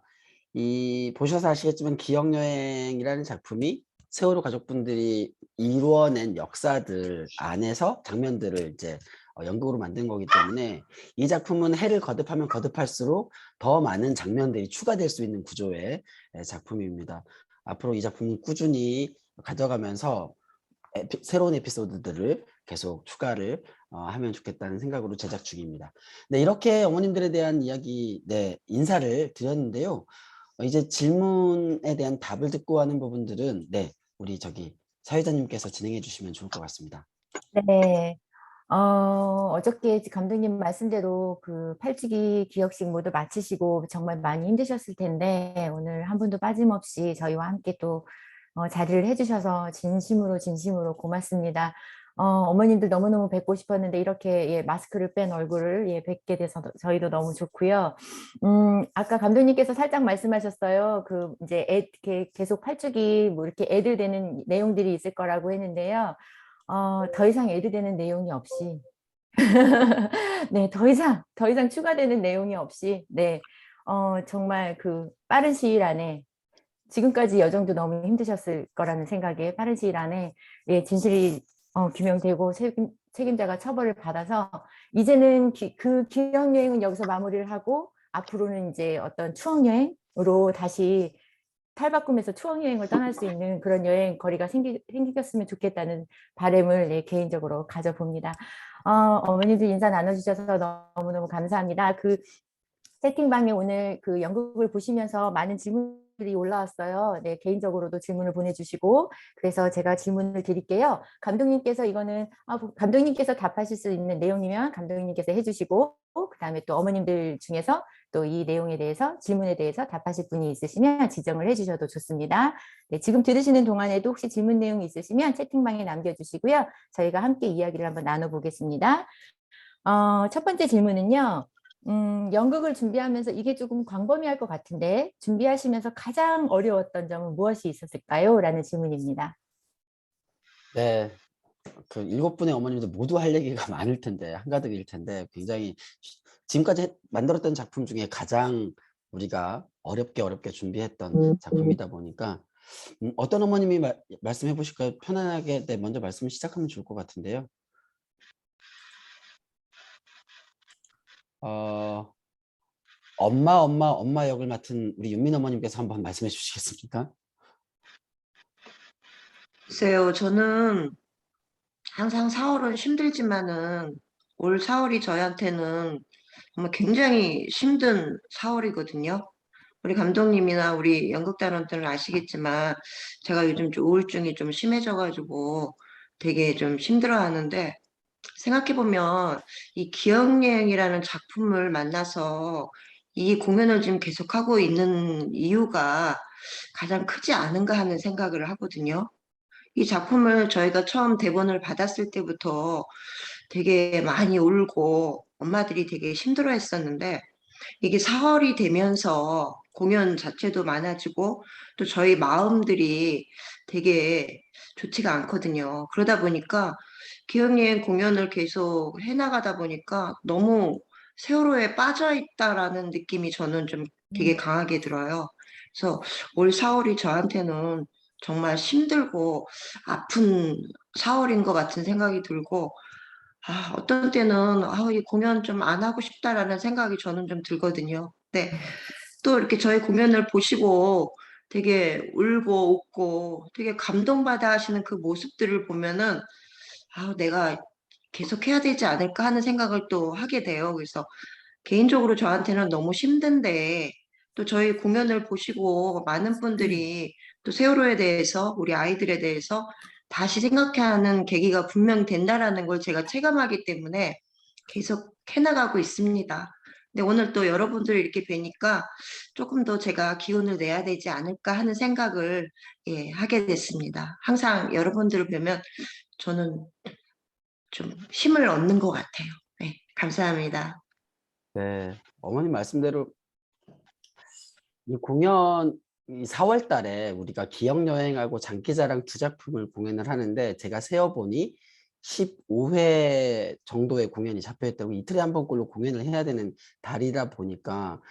보셔서 아시겠지만 기억여행이라는 작품이 세월호 가족분들이 이루어낸 역사들 안에서 장면들을 이제 연극으로 만든 거기 때문에 이 작품은 해를 거듭하면 거듭할수록 더 많은 장면들이 추가될 수 있는 구조의 작품입니다. 앞으로 이 작품은 꾸준히 가져가면서 새로운 에피소드들을 계속 추가를 하면 좋겠다는 생각으로 제작 중입니다. 네, 이렇게 어머님들에 대한 이야기, 인사를 드렸는데요. 이제 질문에 대한 답을 듣고 하는 부분들은 우리 사회자님께서 진행해 주시면 좋을 것 같습니다. 네. 어저께 감독님 말씀대로 그 8주기 기억식 모두 마치시고 정말 많이 힘드셨을 텐데 오늘 한 분도 빠짐없이 저희와 함께 또 자리를 해주셔서 진심으로 고맙습니다. 어머님들 너무너무 뵙고 싶었는데 이렇게 마스크를 뺀 얼굴을 뵙게 돼서 저희도 너무 좋고요. 아까 감독님께서 살짝 말씀하셨어요. 이제 계속 8주기 뭐 이렇게 애들 되는 내용들이 있을 거라고 했는데요. 더 이상 애들 되는 내용이 없이 네, 더 이상 추가되는 내용이 없이 정말 빠른 시일 안에 지금까지 여정도 너무 힘드셨을 거라는 생각에 빠른 시일 안에 진실이 규명되고 책임자가 처벌을 받아서 이제는 그 기억여행은 여기서 마무리를 하고 앞으로는 이제 어떤 추억여행으로 다시 탈바꿈해서 추억여행을 떠날 수 있는 그런 여행거리가 생기셨으면 좋겠다는 바람을 개인적으로 가져봅니다. 어머니들 인사 나눠주셔서 너무너무 감사합니다. 채팅방에 오늘 연극을 보시면서 많은 질문들이 올라왔어요. 네, 개인적으로도 질문을 보내주시고 그래서 제가 질문을 드릴게요. 감독님께서 이거는 감독님께서 답하실 수 있는 내용이면 감독님께서 해주시고 그 다음에 또 어머님들 중에서 또 이 내용에 대해서 질문에 대해서 답하실 분이 있으시면 지정을 해주셔도 좋습니다. 네, 지금 들으시는 동안에도 혹시 질문 내용이 있으시면 채팅방에 남겨주시고요. 저희가 함께 이야기를 한번 나눠보겠습니다. 첫 번째 질문은요. 연극을 준비하면서 이게 조금 광범위할 것 같은데 준비하시면서 가장 어려웠던 점은 무엇이 있었을까요? 라는 질문입니다. 네, 7분의 어머님들 모두 할 얘기가 많을 텐데 한가득일 텐데 굉장히 지금까지 만들었던 작품 중에 가장 우리가 어렵게 준비했던 작품이다 보니까 어떤 어머님이 말씀해 보실까요? 편안하게 먼저 말씀을 시작하면 좋을 것 같은데요. 엄마 역을 맡은 우리 윤민 어머님께서 한번 말씀해 주시겠습니까? 글쎄요, 저는 항상 4월은 힘들지만은 올 4월이 저한테는 정말 굉장히 힘든 4월이거든요. 우리 감독님이나 우리 연극단원들은 아시겠지만 제가 요즘 좀 우울증이 좀 심해져가지고 되게 좀 힘들어하는데 생각해보면 이 기억여행이라는 작품을 만나서 이 공연을 지금 계속하고 있는 이유가 가장 크지 않은가 하는 생각을 하거든요. 이 작품을 저희가 처음 대본을 받았을 때부터 되게 많이 울고 엄마들이 되게 힘들어 했었는데 이게 4월이 되면서 공연 자체도 많아지고 또 저희 마음들이 되게 좋지가 않거든요. 그러다 보니까 기억여행 공연을 계속 해나가다 보니까 너무 세월호에 빠져 있다라는 느낌이 저는 좀 되게 강하게 들어요. 그래서 올 4월이 저한테는 정말 힘들고 아픈 4월인 것 같은 생각이 들고 어떤 때는 이 공연 좀 안 하고 싶다라는 생각이 저는 좀 들거든요. 네. 또 이렇게 저희 공연을 보시고 되게 울고 웃고 되게 감동받아 하시는 그 모습들을 보면은 내가 계속 해야 되지 않을까 하는 생각을 또 하게 돼요. 그래서 개인적으로 저한테는 너무 힘든데 또 저희 공연을 보시고 많은 분들이 또 세월호에 대해서 우리 아이들에 대해서 다시 생각하는 계기가 분명 된다라는 걸 제가 체감하기 때문에 계속 해나가고 있습니다. 근데 오늘 또 여러분들 이렇게 뵈니까 조금 더 제가 기운을 내야 되지 않을까 하는 생각을 하게 됐습니다. 항상 여러분들을 뵈면 저는 좀 힘을 얻는 것 같아요. 네, 감사합니다. 네, 어머님 말씀대로 이 공연 이 4월 달에 우리가 기억여행하고 장기자랑 두 작품을 공연을 하는데 제가 세어보니 15회 정도의 공연이 잡혀있다고 이틀에 한 번꼴로 공연을 해야 되는 달이다 보니까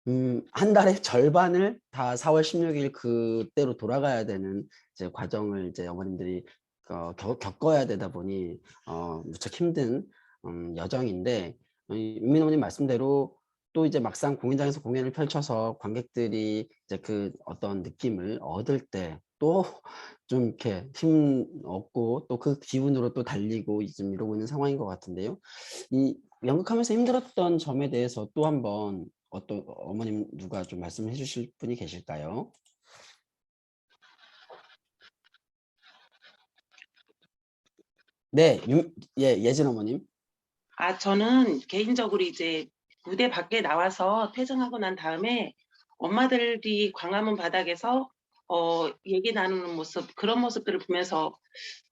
한 달의 절반을 다 4월 16일 그때로 돌아가야 되는 이제 과정을 이제 어머님들이 겪어야 되다 보니 무척 힘든 여정인데 윤민 어머님 말씀대로 또 이제 막상 공연장에서 공연을 펼쳐서 관객들이 이제 그 어떤 느낌을 얻을 때 또 좀 이렇게 힘 얻고 또 그 기운으로 또 달리고 좀 이러고 있는 상황인 것 같은데요. 이 연극하면서 힘들었던 점에 대해서 또 한번 어떤 어머님 누가 좀 말씀해 주실 분이 계실까요? 네, 예진 어머님. 저는 개인적으로 이제 무대 밖에 나와서 퇴장하고 난 다음에 엄마들이 광화문 바닥에서 얘기 나누는 모습, 그런 모습들을 보면서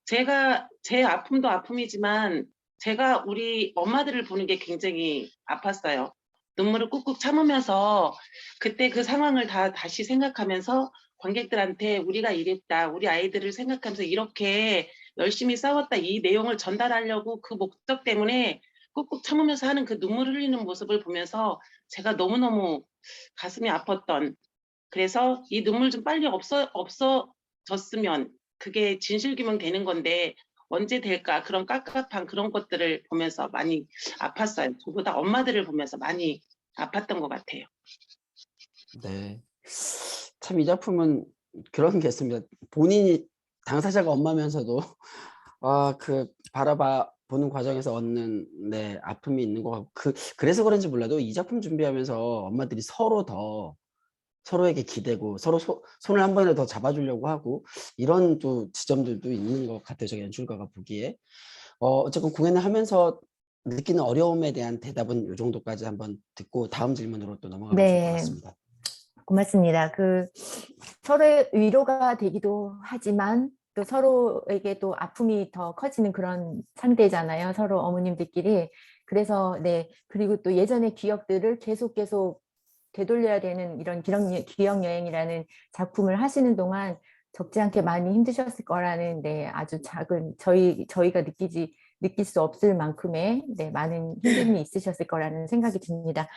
제가 제 아픔도 아픔이지만 제가 우리 엄마들을 보는 게 굉장히 아팠어요. 눈물을 꾹꾹 참으면서 그때 그 상황을 다시 생각하면서 관객들한테 우리가 이랬다, 우리 아이들을 생각하면서 이렇게 열심히 싸웠다, 이 내용을 전달하려고 그 목적 때문에 꾹꾹 참으면서 하는 그 눈물 흘리는 모습을 보면서 제가 너무너무 가슴이 아팠던, 그래서 이 눈물 좀 빨리 없어졌으면 그게 진실규명 되는 건데 언제 될까, 그런 깝깝한 그런 것들을 보면서 많이 아팠어요. 저보다 엄마들을 보면서 많이 아팠던 것 같아요. 네. 참 이 작품은 그런 게 있습니다. 본인이 당사자가 엄마면서도 그 보는 과정에서 얻는 아픔이 있는 것 같고 그래서 그런지 몰라도 이 작품 준비하면서 엄마들이 서로에게 기대고 서로 손을 한 번이라도 더 잡아주려고 하고 이런 또 지점들도 있는 것 같아요. 저희 연출가가 보기에. 어쨌든 공연을 하면서 느끼는 어려움에 대한 대답은 이 정도까지 한번 듣고 다음 질문으로 또 넘어가면 좋을 것 같습니다. 고맙습니다. 서로의 위로가 되기도 하지만 또 서로에게 또 아픔이 더 커지는 그런 상태잖아요. 서로 어머님들끼리. 그래서 그리고 또 예전의 기억들을 계속 되돌려야 되는 이런 기억여행이라는 작품을 하시는 동안 적지 않게 많이 힘드셨을 거라는 아주 작은 저희가 느낄 수 없을 만큼의 많은 힘듦이 있으셨을 거라는 생각이 듭니다.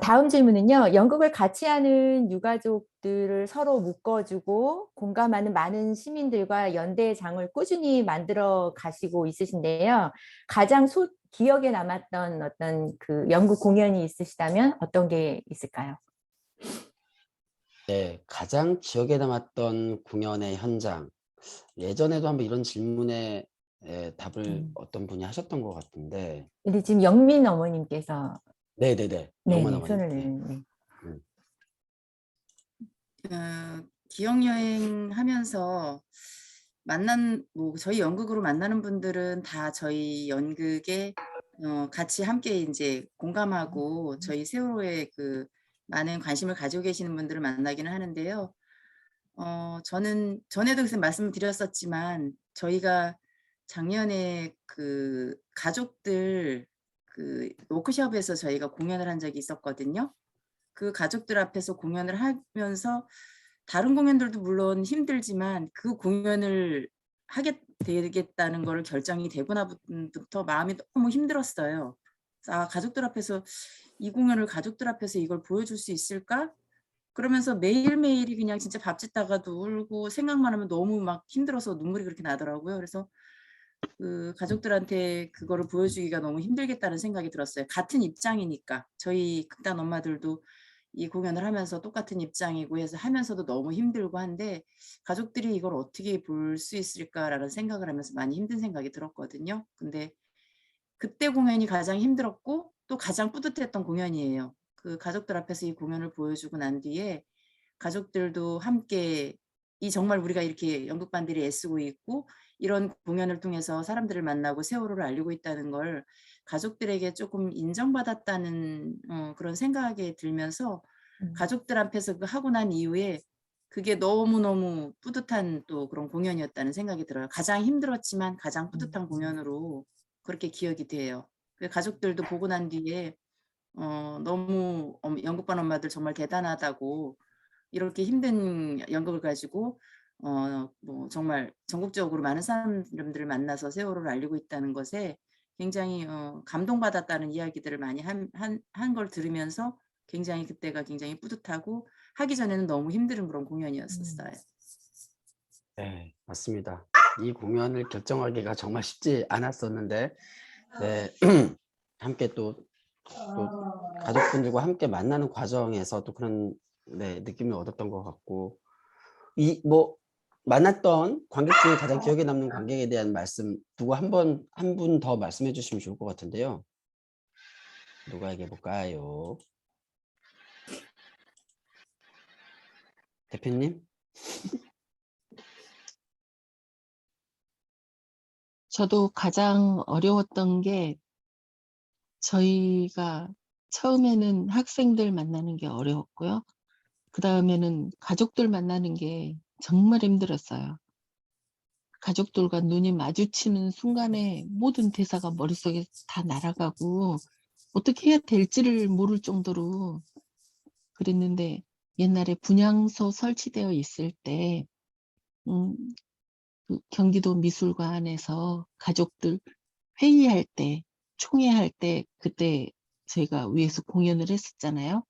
다음 질문은요. 연극을 같이 하는 유가족들을 서로 묶어주고 공감하는 많은 시민들과 연대장을 꾸준히 만들어 가시고 있으신데요. 가장 기억에 남았던 어떤 그 연극 공연이 있으시다면 어떤 게 있을까요? 네, 가장 기억에 남았던 공연의 현장. 예전에도 한번 이런 질문에 답을 어떤 분이 하셨던 것 같은데. 근데 지금 영민 어머님께서 네네네. 영만 어머님. 기억여행 하면서 저희 연극으로 만나는 분들은 다 저희 연극에 같이 함께 이제 공감하고 저희 세월호에 그 많은 관심을 가지고 계시는 분들을 만나기는 하는데요. 저는 전에도 그래서 말씀을 드렸었지만 저희가 작년에 그 가족들 그 워크숍에서 저희가 공연을 한 적이 있었거든요. 그 가족들 앞에서 공연을 하면서 다른 공연들도 물론 힘들지만 그 공연을 하게 되겠다는 걸 결정이 되고 나부터 마음이 너무 힘들었어요. 가족들 앞에서 이 공연을 가족들 앞에서 이걸 보여줄 수 있을까? 그러면서 매일매일이 그냥 진짜 밥 짓다가도 울고 생각만 하면 너무 막 힘들어서 눈물이 그렇게 나더라고요. 그래서 그 가족들한테 그거를 보여주기가 너무 힘들겠다는 생각이 들었어요. 같은 입장이니까. 저희 극단 엄마들도 이 공연을 하면서 똑같은 입장이고 해서 하면서도 너무 힘들고 한데 가족들이 이걸 어떻게 볼 수 있을까라는 생각을 하면서 많이 힘든 생각이 들었거든요. 근데 그때 공연이 가장 힘들었고 또 가장 뿌듯했던 공연이에요. 그 가족들 앞에서 이 공연을 보여주고 난 뒤에 가족들도 함께 이 정말 우리가 이렇게 연극반들이 애쓰고 있고 이런 공연을 통해서 사람들을 만나고 세월호를 알리고 있다는 걸 가족들에게 조금 인정받았다는 그런 생각이 들면서 가족들 앞에서 그 하고 난 이후에 그게 너무너무 뿌듯한 또 그런 공연이었다는 생각이 들어요. 가장 힘들었지만 가장 뿌듯한 공연으로 그렇게 기억이 돼요. 그 가족들도 보고 난 뒤에 너무 연극반 엄마들 정말 대단하다고 이렇게 힘든 연극을 가지고 뭐 정말 전국적으로 많은 사람들을 만나서 세월호를 알리고 있다는 것에 굉장히 감동받았다는 이야기들을 많이 한 걸 들으면서 굉장히 그때가 굉장히 뿌듯하고 하기 전에는 너무 힘든 그런 공연이었었어요. 네, 맞습니다. 이 공연을 결정하기가 정말 쉽지 않았었는데, 네, 함께 또 가족분들과 함께 만나는 과정에서 또 그런 네, 느낌을 얻었던 것 같고, 만났던 관객 중에 가장 기억에 남는 관객에 대한 말씀 누구 한 분 더 말씀해 주시면 좋을 것 같은데요. 누가 얘기해 볼까요? 대표님? 저도 가장 어려웠던 게 저희가 처음에는 학생들 만나는 게 어려웠고요. 그 다음에는 가족들 만나는 게 정말 힘들었어요. 가족들과 눈이 마주치는 순간에 모든 대사가 머릿속에 다 날아가고 어떻게 해야 될지를 모를 정도로 그랬는데 옛날에 분향소 설치되어 있을 때 그 경기도 미술관에서 가족들 회의할 때, 총회할 때 그때 저희가 위에서 공연을 했었잖아요.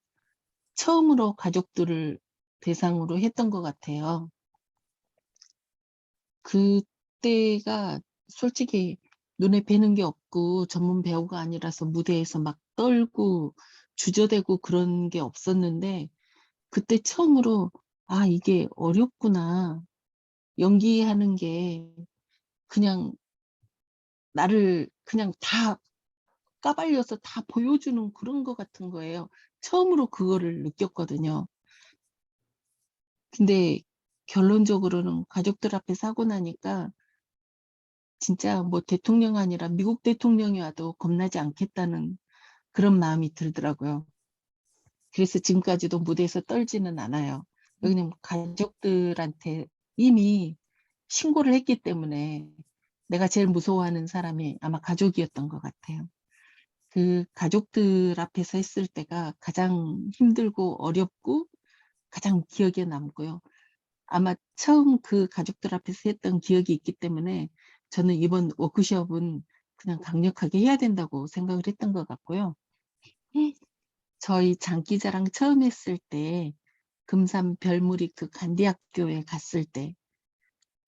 처음으로 가족들을 대상으로 했던 것 같아요. 그때가 솔직히 눈에 뵈는 게 없고 전문 배우가 아니라서 무대에서 막 떨고 주저대고 그런 게 없었는데 그때 처음으로 아, 이게 어렵구나. 연기하는 게 그냥 나를 그냥 다 까발려서 다 보여주는 그런 것 같은 거예요. 처음으로 그거를 느꼈거든요. 근데 결론적으로는 가족들 앞에서 하고 나니까 진짜 뭐 대통령 아니라 미국 대통령이 와도 겁나지 않겠다는 그런 마음이 들더라고요. 그래서 지금까지도 무대에서 떨지는 않아요. 왜냐면 가족들한테 이미 신고를 했기 때문에 내가 제일 무서워하는 사람이 아마 가족이었던 것 같아요. 그 가족들 앞에서 했을 때가 가장 힘들고 어렵고 가장 기억에 남고요. 아마 처음 그 가족들 앞에서 했던 기억이 있기 때문에 저는 이번 워크숍은 그냥 강력하게 해야 된다고 생각을 했던 것 같고요. 저희 장기자랑 처음 했을 때 금산 별무리 그 간디학교에 갔을 때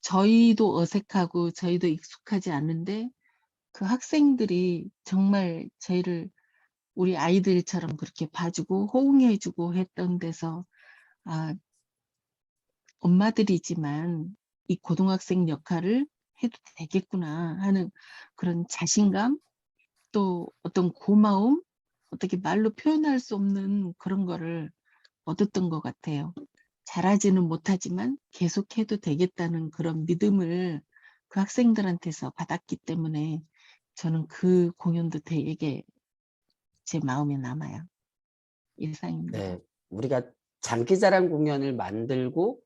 저희도 어색하고 저희도 익숙하지 않은데 그 학생들이 정말 저희를 우리 아이들처럼 그렇게 봐주고 호응해주고 했던 데서 아, 엄마들이지만 이 고등학생 역할을 해도 되겠구나 하는 그런 자신감 또 어떤 고마움 어떻게 말로 표현할 수 없는 그런 거를 얻었던 것 같아요. 잘하지는 못하지만 계속해도 되겠다는 그런 믿음을 그 학생들한테서 받았기 때문에 저는 그 공연도 되게 제 마음에 남아요. 이상입니다. 네, 우리가 장기자랑 공연을 만들고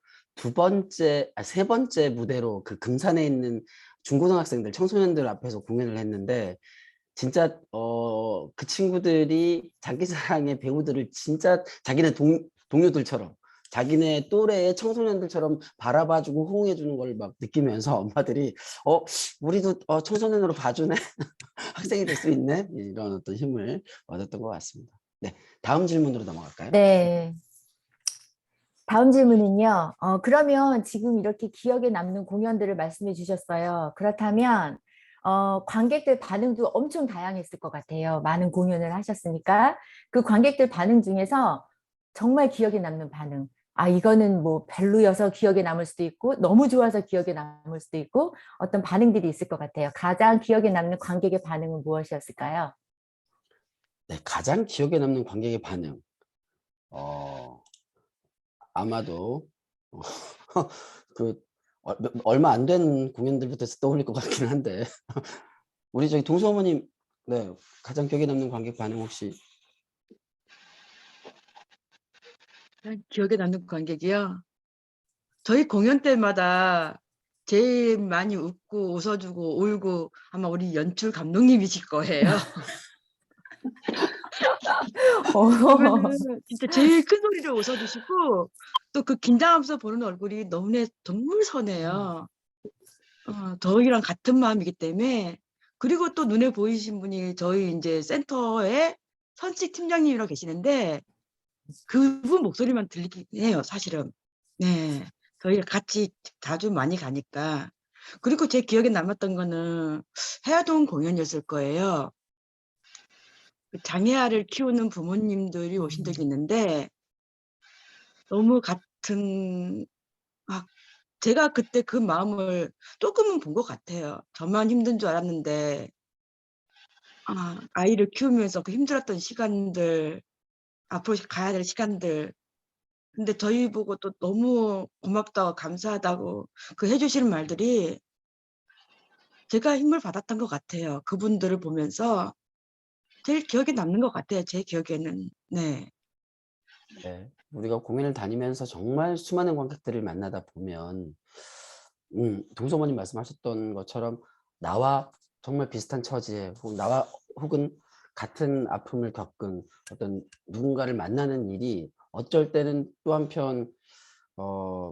세 번째 무대로 그 금산에 있는 중고등학생들, 청소년들 앞에서 공연을 했는데 진짜 그 친구들이 장기자랑의 배우들을 진짜 자기네 동료들처럼 자기네 또래의 청소년들처럼 바라봐주고 호응해주는 걸 막 느끼면서 엄마들이 우리도 청소년으로 봐주네 학생이 될 수 있네 이런 어떤 힘을 얻었던 것 같습니다. 네, 다음 질문으로 넘어갈까요? 네. 다음 질문은요. 그러면 지금 이렇게 기억에 남는 공연들을 말씀해 주셨어요. 그렇다면 관객들 반응도 엄청 다양했을 것 같아요. 많은 공연을 하셨으니까. 그 관객들 반응 중에서 정말 기억에 남는 반응. 아, 이거는 뭐 별로여서 기억에 남을 수도 있고, 너무 좋아서 기억에 남을 수도 있고, 어떤 반응들이 있을 것 같아요. 가장 기억에 남는 관객의 반응은 무엇이었을까요? 네, 가장 기억에 남는 관객의 반응. 아마도 그 얼마 안 된 공연들부터 떠올릴 것 같긴 한데 우리 저기 동수 어머님, 네, 가장 기억에 남는 관객 반응 혹시? 기억에 남는 관객이요. 저희 공연 때마다 제일 많이 웃고 웃어주고 울고 아마 우리 연출 감독님이실 거예요. 보면은 진짜 제일 큰 소리로 웃어주시고 또 그 긴장하면서 보는 얼굴이 너무 선해요. 저희랑 같은 마음이기 때문에. 그리고 또 눈에 보이신 분이 저희 이제 센터에 선식 팀장님이라고 계시는데 그분 목소리만 들리긴 해요, 사실은. 네, 저희가 같이 자주 많이 가니까. 그리고 제 기억에 남았던 거는 해화동 공연이었을 거예요. 그 장애아를 키우는 부모님들이 오신 적이 있는데 너무 같은 제가 그때 그 마음을 조금은 본 것 같아요. 저만 힘든 줄 알았는데 아이를 키우면서 그 힘들었던 시간들, 앞으로 가야 될 시간들, 근데 저희 보고 또 너무 고맙다고 감사하다고 그 해주시는 말들이 제가 힘을 받았던 것 같아요. 그분들을 보면서 제일 기억에 남는 것 같아요. 제 기억에는. 네. 네, 우리가 공연을 다니면서 정말 수많은 관객들을 만나다 보면 동수 어머님 말씀하셨던 것처럼 나와 정말 비슷한 처지에 혹은 같은 아픔을 겪은 어떤 누군가를 만나는 일이 어쩔 때는 또 한편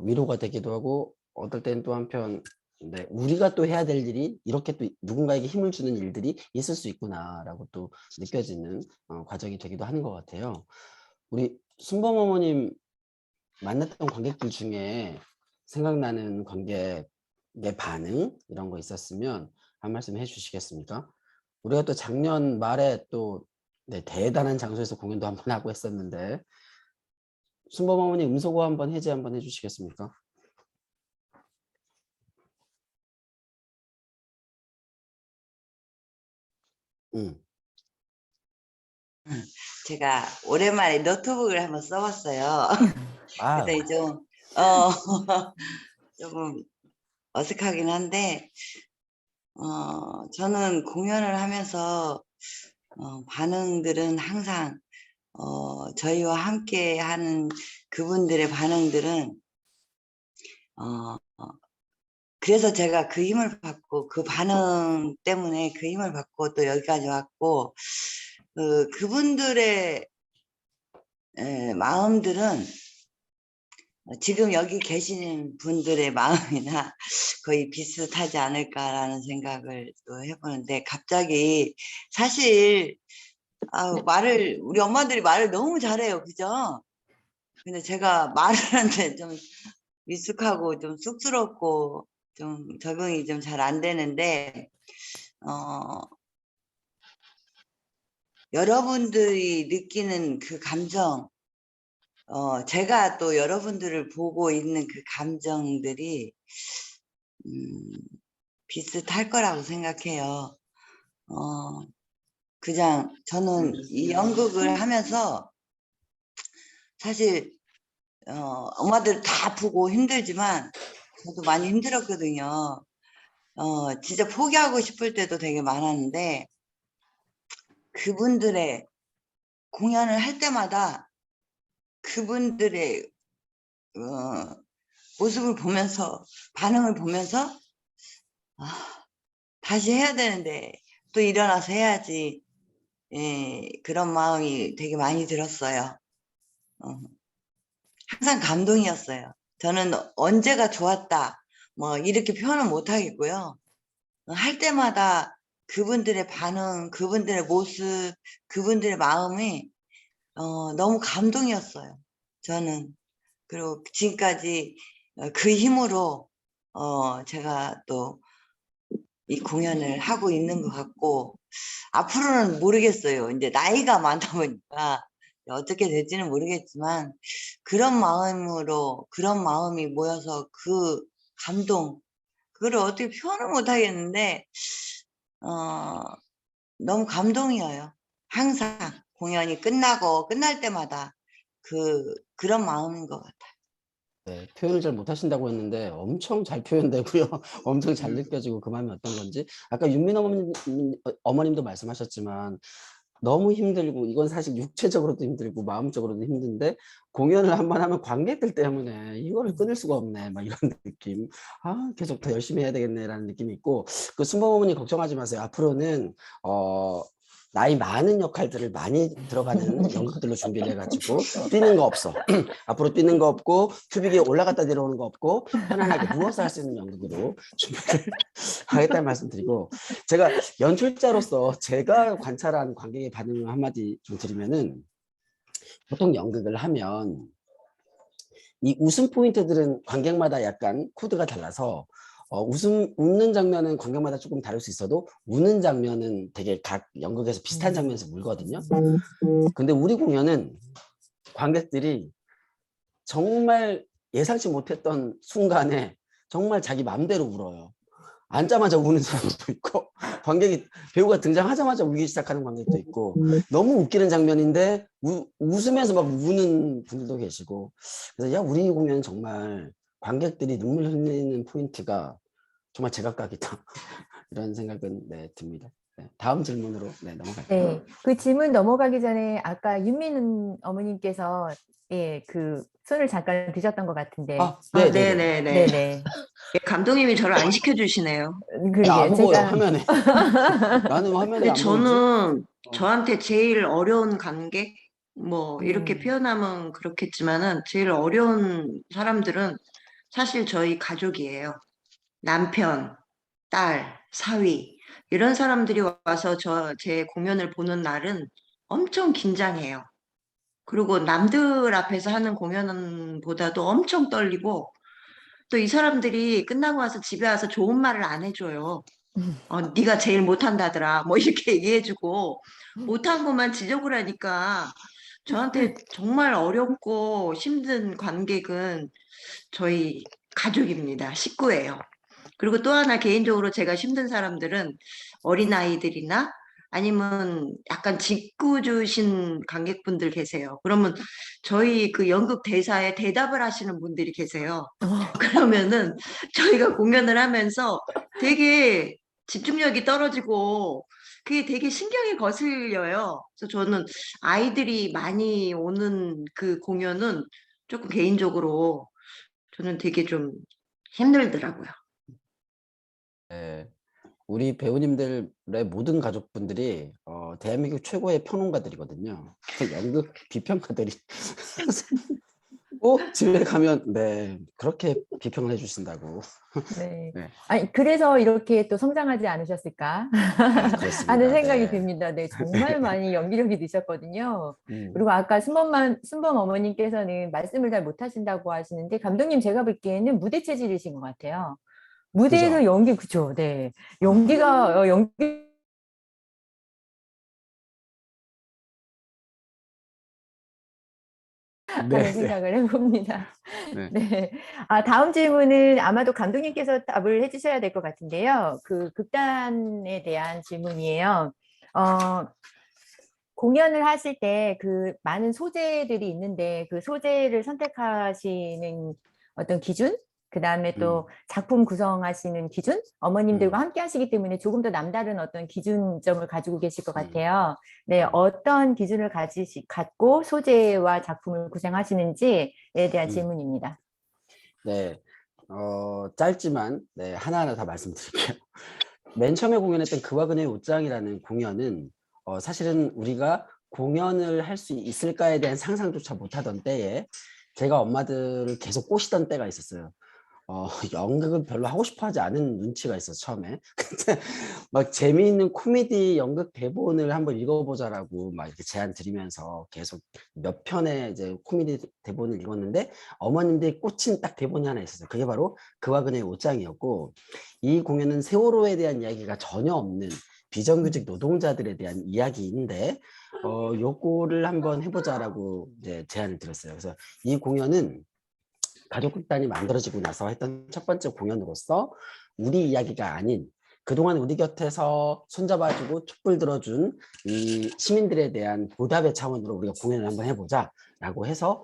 위로가 되기도 하고 어떨 때는 또 한편 네, 우리가 또 해야 될 일이 이렇게 또 누군가에게 힘을 주는 일들이 있을 수 있구나라고 또 느껴지는 과정이 되기도 하는 것 같아요. 우리 순범 어머님 만났던 관객들 중에 생각나는 관객의 반응 이런 거 있었으면 한 말씀 해주시겠습니까? 우리가 또 작년 말에 또 네, 대단한 장소에서 공연도 한번 하고 했었는데 순범 어머니 음소거 한번 해제 한번 해주시겠습니까? 제가 오랜만에 노트북을 한번 써봤어요. 아, 그래서 좀, 조금 어색하긴 한데, 저는 공연을 하면서, 반응들은 항상, 저희와 함께 하는 그분들의 반응들은, 그래서 제가 그 힘을 받고, 그 반응 때문에 그 힘을 받고 또 여기까지 왔고, 그분들의 마음들은 지금 여기 계시는 분들의 마음이나 거의 비슷하지 않을까라는 생각을 또 해보는데 갑자기 사실 우리 엄마들이 말을 너무 잘해요. 그죠? 근데 제가 말을 하는데 좀 미숙하고 좀 쑥스럽고 좀 적응이 좀 잘 안 되는데 여러분들이 느끼는 그 감정 제가 또 여러분들을 보고 있는 그 감정들이 비슷할 거라고 생각해요. 그냥 저는 이 연극을 하면서 사실 엄마들 다 보고 힘들지만 저도 많이 힘들었거든요. 진짜 포기하고 싶을 때도 되게 많았는데 그분들의 공연을 할 때마다 그분들의 모습을 보면서 반응을 보면서 다시 해야 되는데 또 일어나서 해야지 그런 마음이 되게 많이 들었어요. 항상 감동이었어요. 저는 언제가 좋았다 뭐 이렇게 표현은 못 하겠고요. 할 때마다 그분들의 반응, 그분들의 모습, 그분들의 마음이 너무 감동이었어요. 저는 그리고 지금까지 그 힘으로 제가 또 이 공연을 하고 있는 것 같고, 앞으로는 모르겠어요. 이제 나이가 많다 보니까 어떻게 될지는 모르겠지만, 그런 마음으로, 그런 마음이 모여서 그 감동, 그걸 어떻게 표현을 못 하겠는데, 너무 감동이에요. 항상 공연이 끝나고 끝날 때마다 그런 마음인 것 같아요. 네, 표현을 잘 못하신다고 했는데 엄청 잘 표현되고요. 엄청 잘 느껴지고 그 마음이 어떤 건지. 아까 윤민 어머님도 말씀하셨지만 너무 힘들고, 이건 사실 육체적으로도 힘들고 마음적으로도 힘든데 공연을 한번 하면 관객들 때문에 이거를 끊을 수가 없네, 막 이런 느낌. 아, 계속 더 열심히 해야 되겠네라는 느낌이 있고, 그 순범 어머니 걱정하지 마세요. 앞으로는 나이 많은 역할들을 많이 들어가는 연극들로 준비를 해가지고 뛰는 거 없어. 앞으로 뛰는 거 없고 큐빅에 올라갔다 내려오는 거 없고 편안하게 누워서 할 수 있는 연극으로 준비를 하겠다는 말씀드리고, 제가 연출자로서 제가 관찰한 관객의 반응을 한마디 좀 드리면은, 보통 연극을 하면 이 웃음 포인트들은 관객마다 약간 코드가 달라서 웃는 장면은 관객마다 조금 다를 수 있어도 우는 장면은 되게 각 연극에서 비슷한 장면에서 울거든요. 근데 우리 공연은 관객들이 정말 예상치 못했던 순간에 정말 자기 맘대로 울어요. 앉자마자 우는 사람도 있고, 배우가 등장하자마자 울기 시작하는 관객도 있고, 너무 웃기는 장면인데 웃으면서 막 우는 분들도 계시고, 그래서 야, 우리 공연은 정말 관객들이 눈물 흘리는 포인트가 정말 제각각이다. 이런 생각은 듭니다. 네, 다음 질문으로 넘어갈게요. 네, 그 질문 넘어가기 전에 아까 윤민 어머님께서 그 손을 잠깐 드셨던 것 같은데. 네네네. 네네. 감독님이 저를 안 시켜주시네요. 그러게요. 제가 화면에. 나는 화면에 근데 안 보이지? 저는 저한테 제일 어려운 관객, 뭐 이렇게 음. 표현하면 그렇겠지만은 제일 어려운 사람들은 사실 저희 가족이에요. 남편, 딸, 사위 이런 사람들이 와서 제 공연을 보는 날은 엄청 긴장해요. 그리고 남들 앞에서 하는 공연보다도 엄청 떨리고, 또 이 사람들이 끝나고 와서 집에 와서 좋은 말을 안 해줘요. 네가 제일 못한다더라 뭐 이렇게 얘기해주고, 못한 것만 지적을 하니까 저한테 정말 어렵고 힘든 관객은 저희 가족입니다. 식구예요. 그리고 또 하나 개인적으로 제가 힘든 사람들은 어린아이들이나 아니면 약간 짓궂으신 관객분들 계세요. 그러면 저희 그 연극 대사에 대답을 하시는 분들이 계세요. 그러면은 저희가 공연을 하면서 되게 집중력이 떨어지고 그게 되게 신경이 거슬려요. 그래서 저는 아이들이 많이 오는 그 공연은 조금 개인적으로 저는 되게 좀 힘들더라고요. 네, 우리 배우님들의 모든 가족분들이 대한민국 최고의 평론가들이거든요. 연극 비평가들이 집에 가면 그렇게 비평을 해주신다고. 네. 네. 아니, 그래서 이렇게 또 성장하지 않으셨을까 그렇습니다. 하는 생각이 네. 듭니다. 네, 정말 많이 연기력이 느셨거든요. 음. 그리고 아까 순범 어머님께서는 말씀을 잘 못하신다고 하시는데, 감독님 제가 보기에는 무대 체질이신 것 같아요. 무대에서 그죠? 연기, 그죠? 네. 연기가, 연기 하는 생각을 해봅니다. 네. 네. 다음 질문은 아마도 감독님께서 답을 해주셔야 될 것 같은데요. 그 극단에 대한 질문이에요. 공연을 하실 때 그 많은 소재들이 있는데 그 소재를 선택하시는 어떤 기준? 그 다음에 또 작품 구성하시는 기준? 어머님들과 함께 하시기 때문에 조금 더 남다른 어떤 기준점을 가지고 계실 것 같아요. 네, 어떤 기준을 갖고 소재와 작품을 구성하시는지에 대한 질문입니다. 네, 짧지만 하나하나 다 말씀드릴게요. 맨 처음에 공연했던 그와 그녀의 옷장이라는 공연은 사실은 우리가 공연을 할 수 있을까에 대한 상상조차 못하던 때에 제가 엄마들을 계속 꼬시던 때가 있었어요. 연극을 별로 하고 싶어 하지 않은 눈치가 있어 처음에. 근데 막 재미있는 코미디 연극 대본을 한번 읽어보자라고 막 이렇게 제안 드리면서 계속 몇 편의 이제 코미디 대본을 읽었는데 어머님들이 꽂힌 딱 대본이 하나 있었어요. 그게 바로 그와 그녀의 옷장이었고, 이 공연은 세월호에 대한 이야기가 전혀 없는 비정규직 노동자들에 대한 이야기인데 요거를 한번 해보자라고 이제 제안을 드렸어요. 그래서 이 공연은 가족극단이 만들어지고 나서 했던 첫 번째 공연으로서 우리 이야기가 아닌 그동안 우리 곁에서 손잡아주고 촛불 들어준 이 시민들에 대한 보답의 차원으로 우리가 공연을 한번 해보자 라고 해서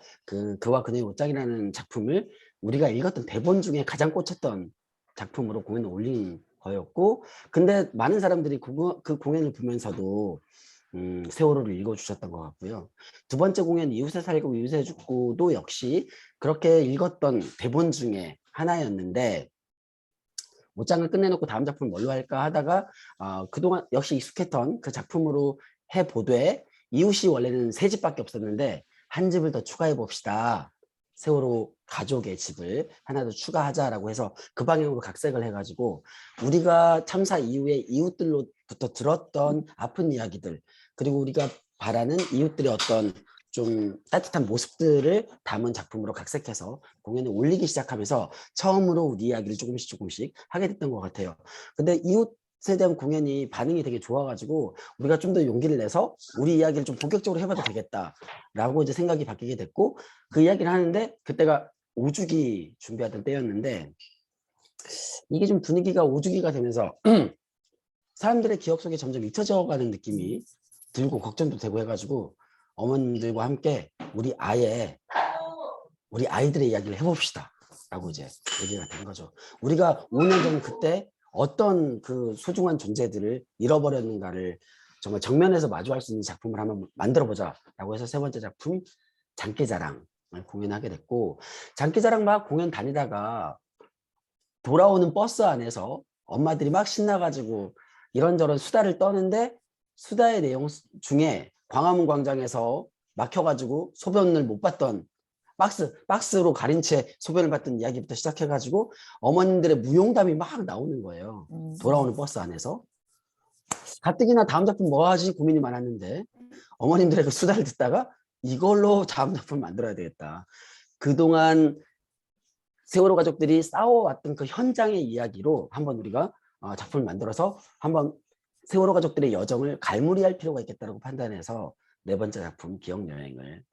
그와 그녀의 옷장이라는 작품을 우리가 읽었던 대본 중에 가장 꽂혔던 작품으로 공연을 올린 거였고, 근데 많은 사람들이 그 공연을 보면서도 세월호를 읽어주셨던 것 같고요. 두 번째 공연 이웃에 살고 이웃에 죽고도 역시 그렇게 읽었던 대본 중에 하나였는데, 옷장을 끝내놓고 다음 작품 뭘로 할까 하다가 그동안 역시 익숙했던 그 작품으로 해보되, 이웃이 원래는 세 집밖에 없었는데 한 집을 더 추가해 봅시다. 세월호 가족의 집을 하나 더 추가하자라고 해서 그 방향으로 각색을 해가지고 우리가 참사 이후에 이웃들로부터 들었던 아픈 이야기들, 그리고 우리가 바라는 이웃들의 어떤 좀 따뜻한 모습들을 담은 작품으로 각색해서 공연에 올리기 시작하면서 처음으로 우리 이야기를 조금씩 하게 됐던 것 같아요. 근데 이웃에 대한 공연이 반응이 되게 좋아가지고 우리가 좀 더 용기를 내서 우리 이야기를 좀 본격적으로 해봐도 되겠다라고 이제 생각이 바뀌게 됐고, 그 이야기를 하는데 그때가 5주기 준비하던 때였는데 이게 좀 분위기가 5주기가 되면서 사람들의 기억 속에 점점 잊혀져가는 느낌이 들고 걱정도 되고 해가지고 어머님들과 함께 우리 아이들의 이야기를 해봅시다 라고 이제 얘기가 된 거죠. 우리가 5년 전 그때 어떤 그 소중한 존재들을 잃어버렸는가를 정말 정면에서 마주할 수 있는 작품을 한번 만들어 보자 라고 해서 세 번째 작품 장기자랑을 공연하게 됐고, 장기자랑 막 공연 다니다가 돌아오는 버스 안에서 엄마들이 막 신나가지고 이런저런 수다를 떠는데, 수다의 내용 중에 광화문 광장에서 막혀가지고 소변을 못 봤던 박스로 가린 채 소변을 봤던 이야기부터 시작해가지고 어머님들의 무용담이 막 나오는 거예요. 돌아오는 버스 안에서. 가뜩이나 다음 작품 뭐 하지 고민이 많았는데 어머님들의 그 수다를 듣다가 이걸로 다음 작품을 만들어야 되겠다. 그동안 세월호 가족들이 싸워왔던 그 현장의 이야기로 한번 우리가 작품을 만들어서 한번 세월호 가족들의 여정을 갈무리할 필요가 있겠다고 판단해서 네 번째 작품 기억여행을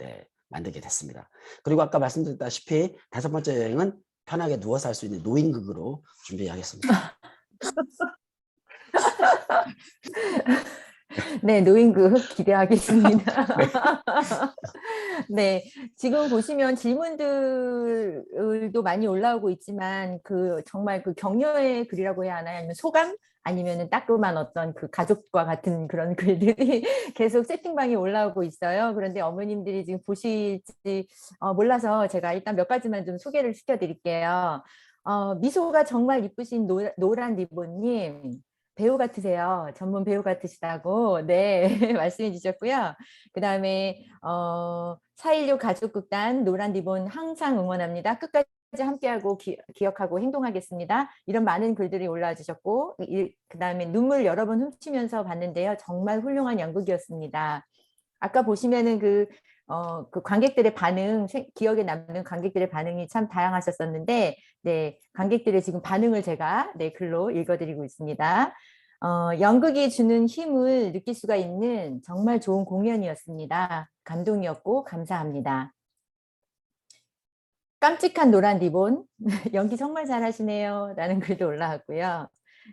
만들게 됐습니다. 그리고 아까 말씀드렸다시피 다섯 번째 여행은 편하게 누워서 할 수 있는 노인극으로 준비하겠습니다. 네, 노인극 기대하겠습니다. 네, 지금 보시면 질문들도 많이 올라오고 있지만 정말 그 격려의 글이라고 해야 하나요? 아니면 소감? 아니면 따끔한 어떤 그 가족과 같은 그런 글들이 계속 채팅방에 올라오고 있어요. 그런데 어머님들이 지금 보실지 몰라서 제가 일단 몇 가지만 좀 소개를 시켜드릴게요. 미소가 정말 이쁘신 노란 리본님. 배우 같으세요. 전문 배우 같으시다고 네 말씀해 주셨고요. 그 다음에 4.16 가족극단 노란 리본 항상 응원합니다. 끝까지 함께하고 기억하고 행동하겠습니다. 이런 많은 글들이 올라와 주셨고, 그 다음에 눈물 여러 번 훔치면서 봤는데요. 정말 훌륭한 연극이었습니다. 아까 보시면은 그 관객들의 반응, 기억에 남는 관객들의 반응이 참 다양하셨었는데, 네, 관객들의 지금 반응을 제가 글로 읽어드리고 있습니다. 연극이 주는 힘을 느낄 수가 있는 정말 좋은 공연이었습니다. 감동이었고 감사합니다. 깜찍한 노란 리본, 연기 정말 잘하시네요 라는 글도 올라왔고요.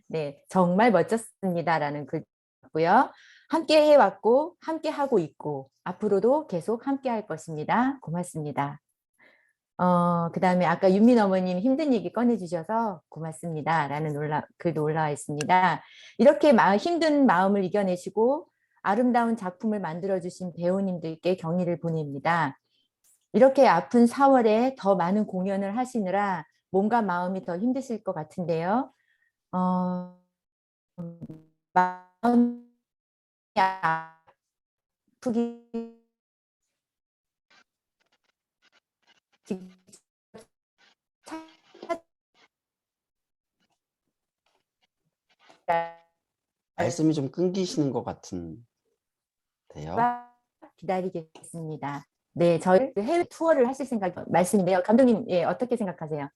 네, 정말 멋졌습니다 라는 글도 올라왔고요. 함께 해왔고 함께 하고 있고 앞으로도 계속 함께 할 것입니다. 고맙습니다. 그 다음에 아까 윤민 어머님 힘든 얘기 꺼내주셔서 고맙습니다 라는 글도 올라와 있습니다. 이렇게 힘든 마음을 이겨내시고 아름다운 작품을 만들어주신 배우님들께 경의를 보냅니다. 이렇게 아픈 4월에 더 많은 공연을 하시느라 몸과 마음이 더 힘드실 것 같은데요. 마음이 아프기 말씀이 좀 끊기시는 것 같은데요. 기다리겠습니다. 네, 저희 해외 투어를 하실 생각 말씀인데요. 감독님, 예, 어떻게 생각하세요?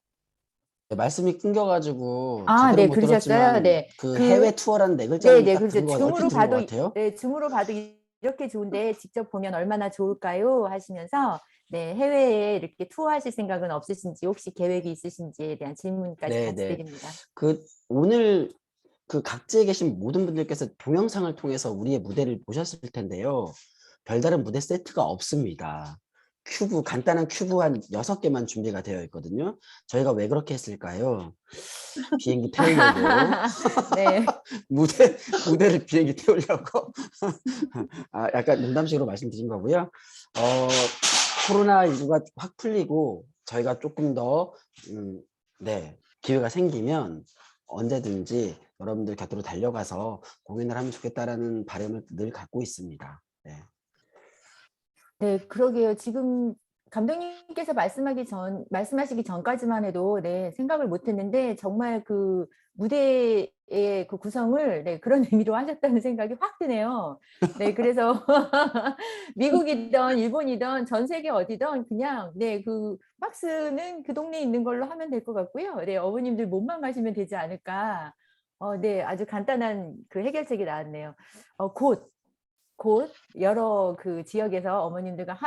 네, 말씀이 끊겨가지고 아, 제대로 네, 못 그러셨어요. 들었지만 네, 그 해외 투어라는 네 글자는 네, 네, 딱 그렇죠. 들은 거 얼핏 줌으로 들은 것 봐도, 같아요. 네, 줌으로 봐도 이렇게 좋은데 직접 보면 얼마나 좋을까요? 하시면서, 네, 해외에 이렇게 투어하실 생각은 없으신지, 혹시 계획이 있으신지에 대한 질문까지 네, 같이 네. 드립니다. 그 오늘 그 각지에 계신 모든 분들께서 동영상을 통해서 우리의 무대를 보셨을 텐데요. 별다른 무대 세트가 없습니다. 큐브, 간단한 큐브 한 6개만 준비가 되어 있거든요. 저희가 왜 그렇게 했을까요? 비행기 태우려고. 네. 무대를 비행기 태우려고. 아, 약간 농담식으로 말씀드린 거고요. 코로나19가 확 풀리고 저희가 조금 더 네, 기회가 생기면 언제든지 여러분들 곁으로 달려가서 공연을 하면 좋겠다라는 바람을 늘 갖고 있습니다. 네. 네, 그러게요. 지금 감독님께서 말씀하시기 전까지만 해도 네, 생각을 못 했는데 정말 그 무대의 그 구성을 네, 그런 의미로 하셨다는 생각이 확 드네요. 네, 그래서 미국이든 일본이든 전 세계 어디든 그냥 네, 그 박스는 그 동네에 있는 걸로 하면 될 것 같고요. 네, 어머님들 몸만 가시면 되지 않을까. 네, 아주 간단한 그 해결책이 나왔네요. 곧 여러 그 지역에서 어머님들과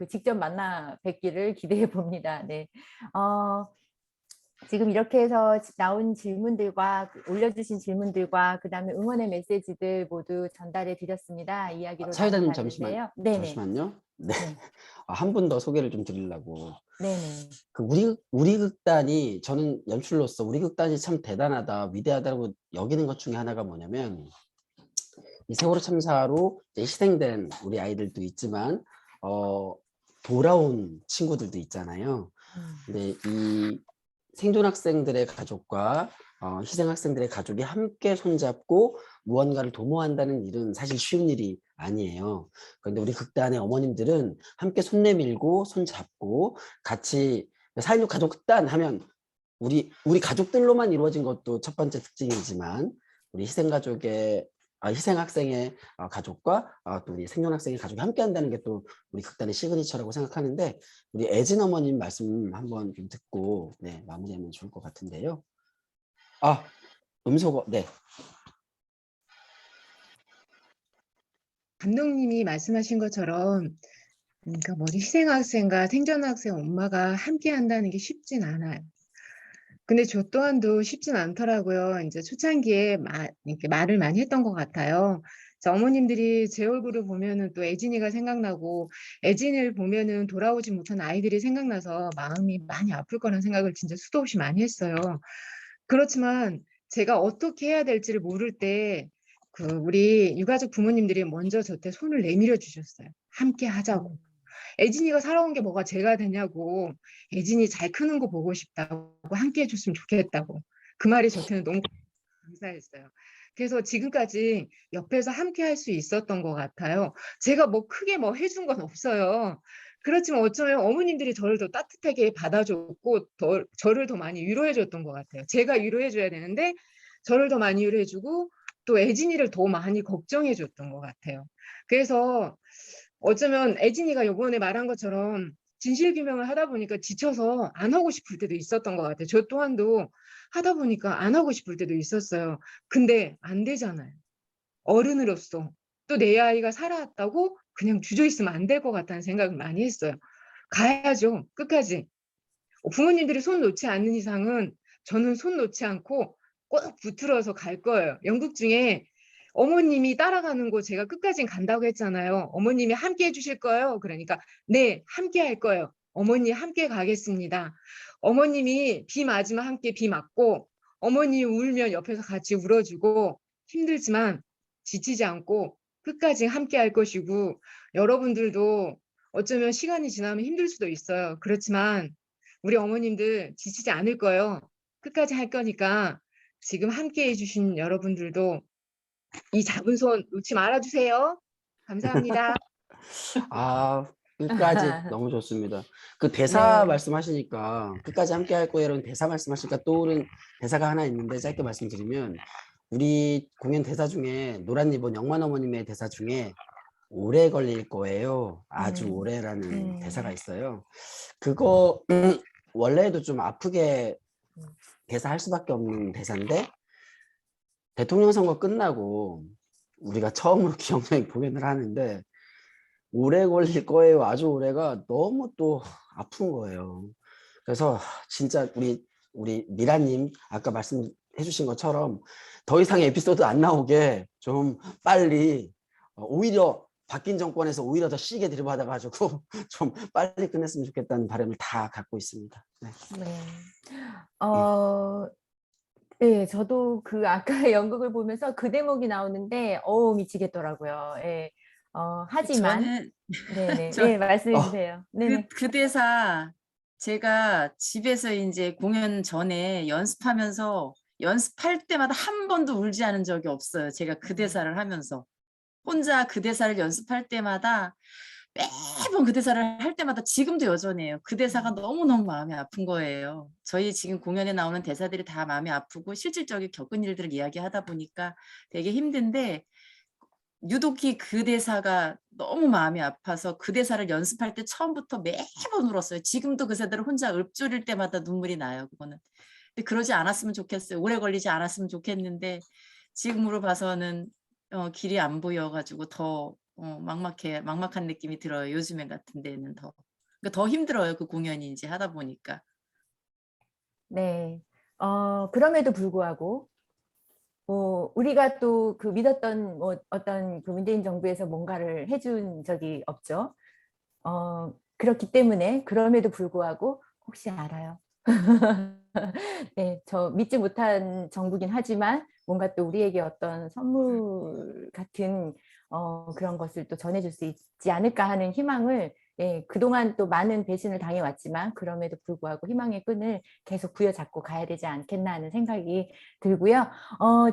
직접 만나 뵙기를 기대해 봅니다. 네. 지금 이렇게 해서 나온 질문들과 올려주신 질문들과 그다음에 응원의 메시지들 모두 전달해 드렸습니다. 이야기로 사회자님 나눠봤는데요. 잠시만요. 네. 한 분 더 소개를 좀 드리려고. 네네. 그 우리 극단이 저는 연출로서 우리 극단이 참 대단하다, 위대하다고 여기는 것 중에 하나가 뭐냐면 이 세월호 참사로 이제 희생된 우리 아이들도 있지만 돌아온 친구들도 있잖아요. 근데 이 생존 학생들의 가족과 희생 학생들의 가족이 함께 손잡고 무언가를 도모한다는 일은 사실 쉬운 일이 아니에요. 그런데 우리 극단의 어머님들은 함께 손 내밀고 손 잡고 같이 4.16 가족 극단 하면 우리 가족들로만 이루어진 것도 첫 번째 특징이지만 우리 희생 학생의 가족과 또 우리 생존 학생의 가족이 함께 한다는 게 또 우리 극단의 시그니처라고 생각하는데 우리 애진 어머님 말씀 한번 좀 듣고 네, 마무리하면 좋을 것 같은데요. 네. 감독님이 말씀하신 것처럼 그러니까 우리 희생학생과 생존학생 엄마가 함께 한다는 게 쉽진 않아요. 근데 저 또한도 쉽진 않더라고요. 이제 초창기에 이렇게 말을 많이 했던 것 같아요. 어머님들이 제 얼굴을 보면은 또 애진이가 생각나고 애진이를 보면은 돌아오지 못한 아이들이 생각나서 마음이 많이 아플 거라는 생각을 진짜 수도 없이 많이 했어요. 그렇지만 제가 어떻게 해야 될지를 모를 때 우리 유가족 부모님들이 먼저 저한테 손을 내밀어 주셨어요. 함께 하자고. 애진이가 살아온 게 뭐가 죄가 되냐고. 애진이 잘 크는 거 보고 싶다고. 함께 해줬으면 좋겠다고. 그 말이 저한테는 너무 감사했어요. 그래서 지금까지 옆에서 함께 할 수 있었던 것 같아요. 제가 크게 해준 건 없어요. 그렇지만 어쩌면 어머님들이 저를 더 따뜻하게 받아줬고 저를 더 많이 위로해 줬던 것 같아요. 제가 위로해 줘야 되는데 저를 더 많이 위로해 주고 또 애진이를 더 많이 걱정해 줬던 것 같아요. 그래서 어쩌면 애진이가 이번에 말한 것처럼 진실규명을 하다 보니까 지쳐서 안 하고 싶을 때도 있었던 것 같아요. 저 또한도 하다 보니까 안 하고 싶을 때도 있었어요. 근데 안 되잖아요. 어른으로서 또 내 아이가 살아왔다고 그냥 주저있으면 안 될 것 같다는 생각을 많이 했어요. 가야죠. 끝까지. 부모님들이 손 놓지 않는 이상은 저는 손 놓지 않고 꼭 붙들어서 갈 거예요. 연극 중에 어머님이 따라가는 거 제가 끝까지 간다고 했잖아요. 어머님이 함께 해주실 거예요. 그러니까 네, 함께 할 거예요. 어머니 함께 가겠습니다. 어머님이 비 맞으면 함께 비 맞고 어머니 울면 옆에서 같이 울어주고 힘들지만 지치지 않고 끝까지 함께 할 것이고 여러분들도 어쩌면 시간이 지나면 힘들 수도 있어요. 그렇지만 우리 어머님들 지치지 않을 거예요. 끝까지 할 거니까 지금 함께 해주신 여러분들도 이 잡은 손 놓지 말아주세요. 감사합니다. 끝까지 너무 좋습니다. 그 대사 네. 말씀하시니까 끝까지 함께 할 거예요라는 대사 말씀하시니까 떠오른 대사가 하나 있는데 짧게 말씀드리면 우리 공연 대사 중에 노란 리본 영만 어머님의 대사 중에 오래 걸릴 거예요. 아주 오래라는 대사가 있어요. 그거 원래도 좀 아프게 대사할 수밖에 없는 대사인데 대통령 선거 끝나고 우리가 처음으로 기억여행 공연을 하는데 오래 걸릴 거예요. 아주 오래가 너무 또 아픈 거예요. 그래서 진짜 우리 미라님 아까 말씀해 주신 것처럼 더 이상의 에피소드 안 나오게 좀 빨리 오히려 바뀐 정권에서 오히려 더 시게 들이받아가지고 좀 빨리 끝냈으면 좋겠다는 바람을 다 갖고 있습니다. 네. 네. 네, 저도 그 아까 연극을 보면서 그 대목이 나오는데 미치겠더라고요. 예. 하지만 저는 네네. 저 네, 말씀해 주세요. 네네. 그 대사 제가 집에서 이제 공연 전에 연습하면서 연습할 때마다 한 번도 울지 않은 적이 없어요. 제가 그 대사를 하면서 혼자 그 대사를 연습할 때마다 매번 그 대사를 할 때마다 지금도 여전해요. 그 대사가 너무너무 마음이 아픈 거예요. 저희 지금 공연에 나오는 대사들이 다 마음이 아프고 실질적인 겪은 일들을 이야기하다 보니까 되게 힘든데 유독히 그 대사가 너무 마음이 아파서 그 대사를 연습할 때 처음부터 매번 울었어요. 지금도 그 대사를 혼자 읊조릴 때마다 눈물이 나요. 그거는. 근데 그러지 않았으면 좋겠어요. 오래 걸리지 않았으면 좋겠는데 지금으로 봐서는 길이 안 보여가지고 더 막막한 느낌이 들어요. 요즘에 같은 데는 더. 그러니까 더 힘들어요. 그 공연이 이제 하다 보니까. 네. 그럼에도 불구하고 우리가 또 그 믿었던 어떤 그 문재인 정부에서 뭔가를 해준 적이 없죠. 그렇기 때문에 그럼에도 불구하고 혹시 알아요? 네, 저 믿지 못한 정부긴 하지만 뭔가 또 우리에게 어떤 선물 같은 그런 것을 또 전해줄 수 있지 않을까 하는 희망을 그동안 또 많은 배신을 당해왔지만 그럼에도 불구하고 희망의 끈을 계속 부여잡고 가야 되지 않겠나 하는 생각이 들고요.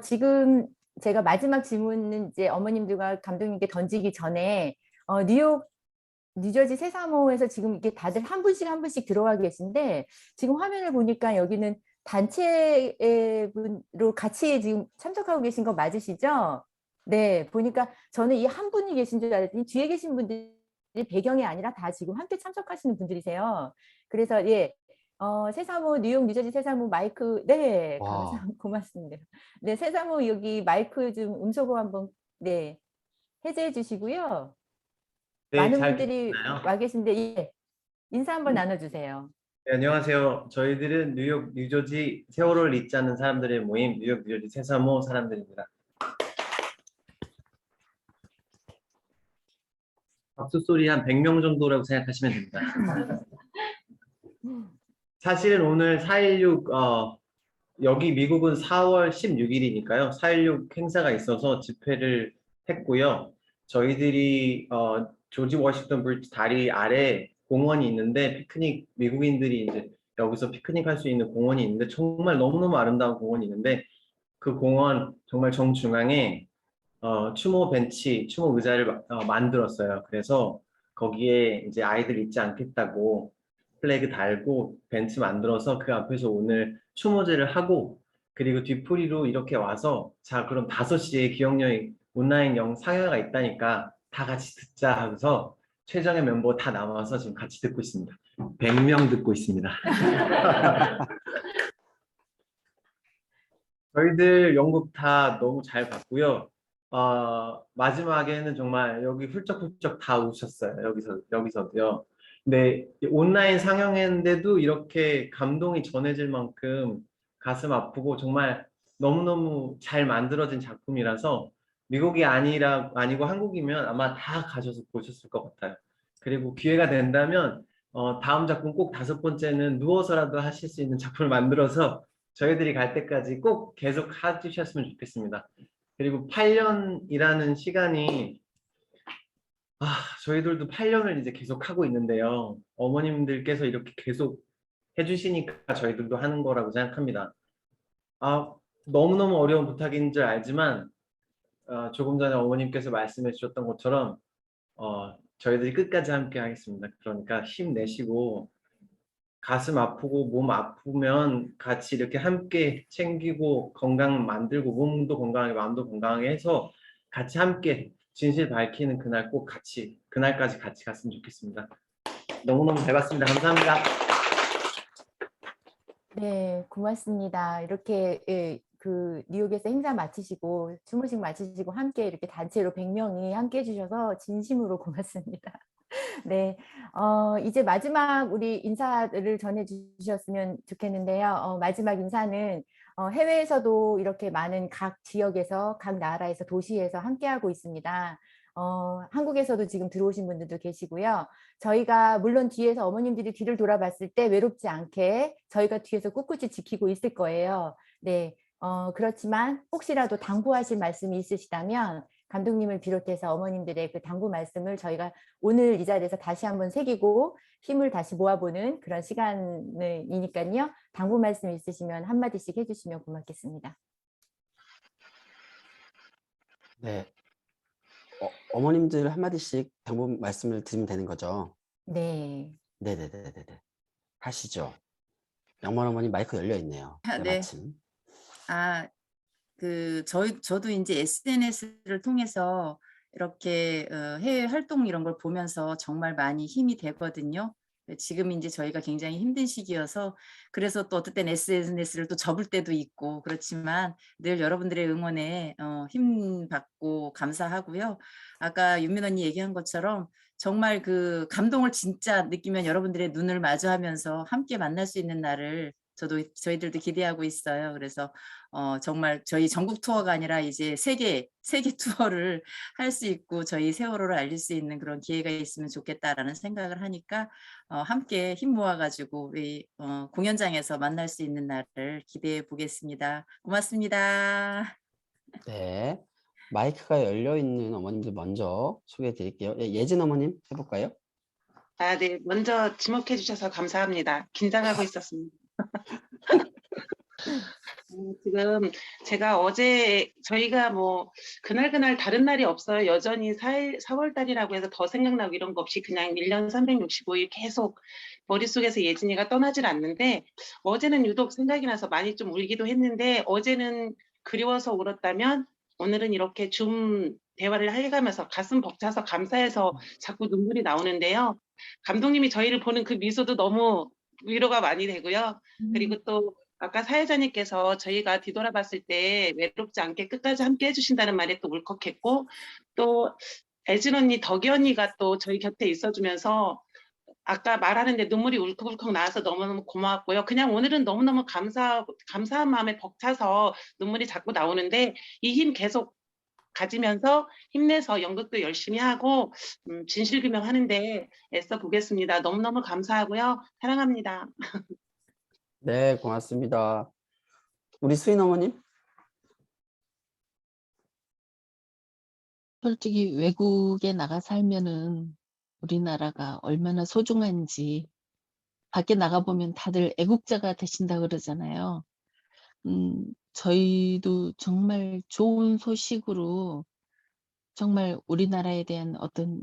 지금 제가 마지막 질문은 이제 어머님들과 감독님께 던지기 전에 뉴저지 세사모에서 지금 이게 다들 한 분씩 들어와 계신데 지금 화면을 보니까 여기는 단체로 같이 지금 참석하고 계신 거 맞으시죠? 네, 보니까 저는 이 한 분이 계신 줄 알았더니 뒤에 계신 분들이 배경이 아니라 다 지금 함께 참석하시는 분들이세요. 그래서 세사모 뉴욕 뉴저지 세사모 마이크 네, 감사합니다. 고맙습니다. 네, 세사모 여기 마이크 좀 음소거 한번 해제해 주시고요. 네, 많은 잘 분들이 들리나요? 와 계신데 인사 한번 나눠주세요. 네, 안녕하세요. 저희들은 뉴욕, 뉴저지 세월호를 잊지 않는 사람들의 모임 뉴욕, 뉴저지 세사모 사람들입니다. 박수 소리 한 100명 정도라고 생각하시면 됩니다. 사실은 오늘 4.16 여기 미국은 4월 16일이니까요. 4.16 행사가 있어서 집회를 했고요. 저희들이 조지 워싱턴 브리지 다리 아래 공원이 있는데 피크닉 미국인들이 이제 여기서 피크닉 할 수 있는 공원이 있는데 정말 너무너무 아름다운 공원이 있는데 그 공원 정말 정중앙에 추모 벤치, 추모 의자를 만들었어요. 그래서 거기에 이제 아이들 있지 않겠다고 플래그 달고 벤치 만들어서 그 앞에서 오늘 추모제를 하고 그리고 뒤풀이로 이렇게 와서 자 그럼 5시에 기억여행 온라인 상영회가 있다니까 다 같이 듣자 하고서 최정예 멤버 다 남아서 지금 같이 듣고 있습니다. 100명 듣고 있습니다. 저희들 연극 다 너무 잘 봤고요. 마지막에는 정말 여기 훌쩍훌쩍 다 우셨어요. 여기서도요. 근데 온라인 상영했는데도 이렇게 감동이 전해질 만큼 가슴 아프고 정말 너무너무 잘 만들어진 작품이라서 미국이 아니고 한국이면 아마 다 가셔서 보셨을 것 같아요. 그리고 기회가 된다면 다음 작품 꼭 5번째는 누워서라도 하실 수 있는 작품을 만들어서 저희들이 갈 때까지 꼭 계속 해주셨으면 좋겠습니다. 그리고 8년이라는 시간이 저희들도 8년을 이제 계속 하고 있는데요. 어머님들께서 이렇게 계속 해주시니까 저희들도 하는 거라고 생각합니다. 너무너무 어려운 부탁인 줄 알지만 조금 전에 어머님께서 말씀해 주셨던 것처럼 저희들이 끝까지 함께 하겠습니다. 그러니까 힘내시고 가슴 아프고 몸 아프면 같이 이렇게 함께 챙기고 건강 만들고 몸도 건강하게 마음도 건강하게 해서 같이 함께 진실 밝히는 그날 꼭 같이 그날까지 같이 갔으면 좋겠습니다. 너무너무 잘 봤습니다. 감사합니다. 네, 고맙습니다. 이렇게 그 뉴욕에서 행사 마치시고 추모식 마치시고 함께 이렇게 단체로 100명이 함께 해주셔서 진심으로 고맙습니다. 네, 이제 마지막 우리 인사를 전해주셨으면 좋겠는데요. 마지막 인사는 해외에서도 이렇게 많은 각 지역에서 각 나라에서 도시에서 함께하고 있습니다. 한국에서도 지금 들어오신 분들도 계시고요. 저희가 물론 뒤에서 어머님들이 뒤를 돌아봤을 때 외롭지 않게 저희가 뒤에서 꿋꿋이 지키고 있을 거예요. 네, 그렇지만 혹시라도 당부하실 말씀이 있으시다면 감독님을 비롯해서 어머님들의 그 당부 말씀을 저희가 오늘 이 자리에서 다시 한번 새기고 힘을 다시 모아보는 그런 시간이니까요. 당부 말씀 있으시면 한마디씩 해주시면 고맙겠습니다. 네. 어머님들 한마디씩 당부 말씀을 드리면 되는 거죠? 네. 네네네네네. 하시죠. 영만 어머니 마이크 열려 있네요. 네. 마침. 저도 이제 SNS를 통해서 이렇게 해외 활동 이런 걸 보면서 정말 많이 힘이 되거든요. 지금 이제 저희가 굉장히 힘든 시기여서 그래서 또 어떨 땐 SNS를 또 접을 때도 있고 그렇지만 늘 여러분들의 응원에 힘 받고 감사하고요. 아까 윤민 언니 얘기한 것처럼 정말 그 감동을 진짜 느끼면 여러분들의 눈을 마주하면서 함께 만날 수 있는 날을 저희들도 기대하고 있어요. 그래서 정말 저희 전국 투어가 아니라 이제 세계 투어를 할 수 있고 저희 세월호를 알릴 수 있는 그런 기회가 있으면 좋겠다라는 생각을 하니까 함께 힘 모아가지고 우리 공연장에서 만날 수 있는 날을 기대해 보겠습니다. 고맙습니다. 네. 마이크가 열려 있는 어머님들 먼저 소개해 드릴게요. 예진 어머님 해볼까요? 네. 먼저 지목해 주셔서 감사합니다. 긴장하고 있었습니다. 지금 제가 어제 저희가 뭐 그날 다른 날이 없어요. 여전히 4월 달이라고 해서 더 생각나고 이런 거 없이 그냥 1년 365일 계속 머릿속에서 예진이가 떠나질 않는데 어제는 유독 생각이 나서 많이 좀 울기도 했는데 어제는 그리워서 울었다면 오늘은 이렇게 줌 대화를 해가면서 가슴 벅차서 감사해서 자꾸 눈물이 나오는데요. 감독님이 저희를 보는 그 미소도 너무 위로가 많이 되고요. 그리고 또 아까 사회자님께서 저희가 뒤돌아봤을 때 외롭지 않게 끝까지 함께 해주신다는 말에 또 울컥했고 또 애진 언니, 덕이 언니가 또 저희 곁에 있어주면서 아까 말하는데 눈물이 울컥울컥 나와서 너무너무 고마웠고요. 그냥 오늘은 너무너무 감사한 마음에 벅차서 눈물이 자꾸 나오는데 이 힘 계속 가지면서 힘내서 연극도 열심히 하고 진실규명하는데 애써 보겠습니다. 너무너무 감사하고요. 사랑합니다. 네, 고맙습니다. 우리 수인 어머님? 솔직히 외국에 나가 살면은 우리나라가 얼마나 소중한지 밖에 나가보면 다들 애국자가 되신다 그러잖아요. 저희도 정말 좋은 소식으로 정말 우리나라에 대한 어떤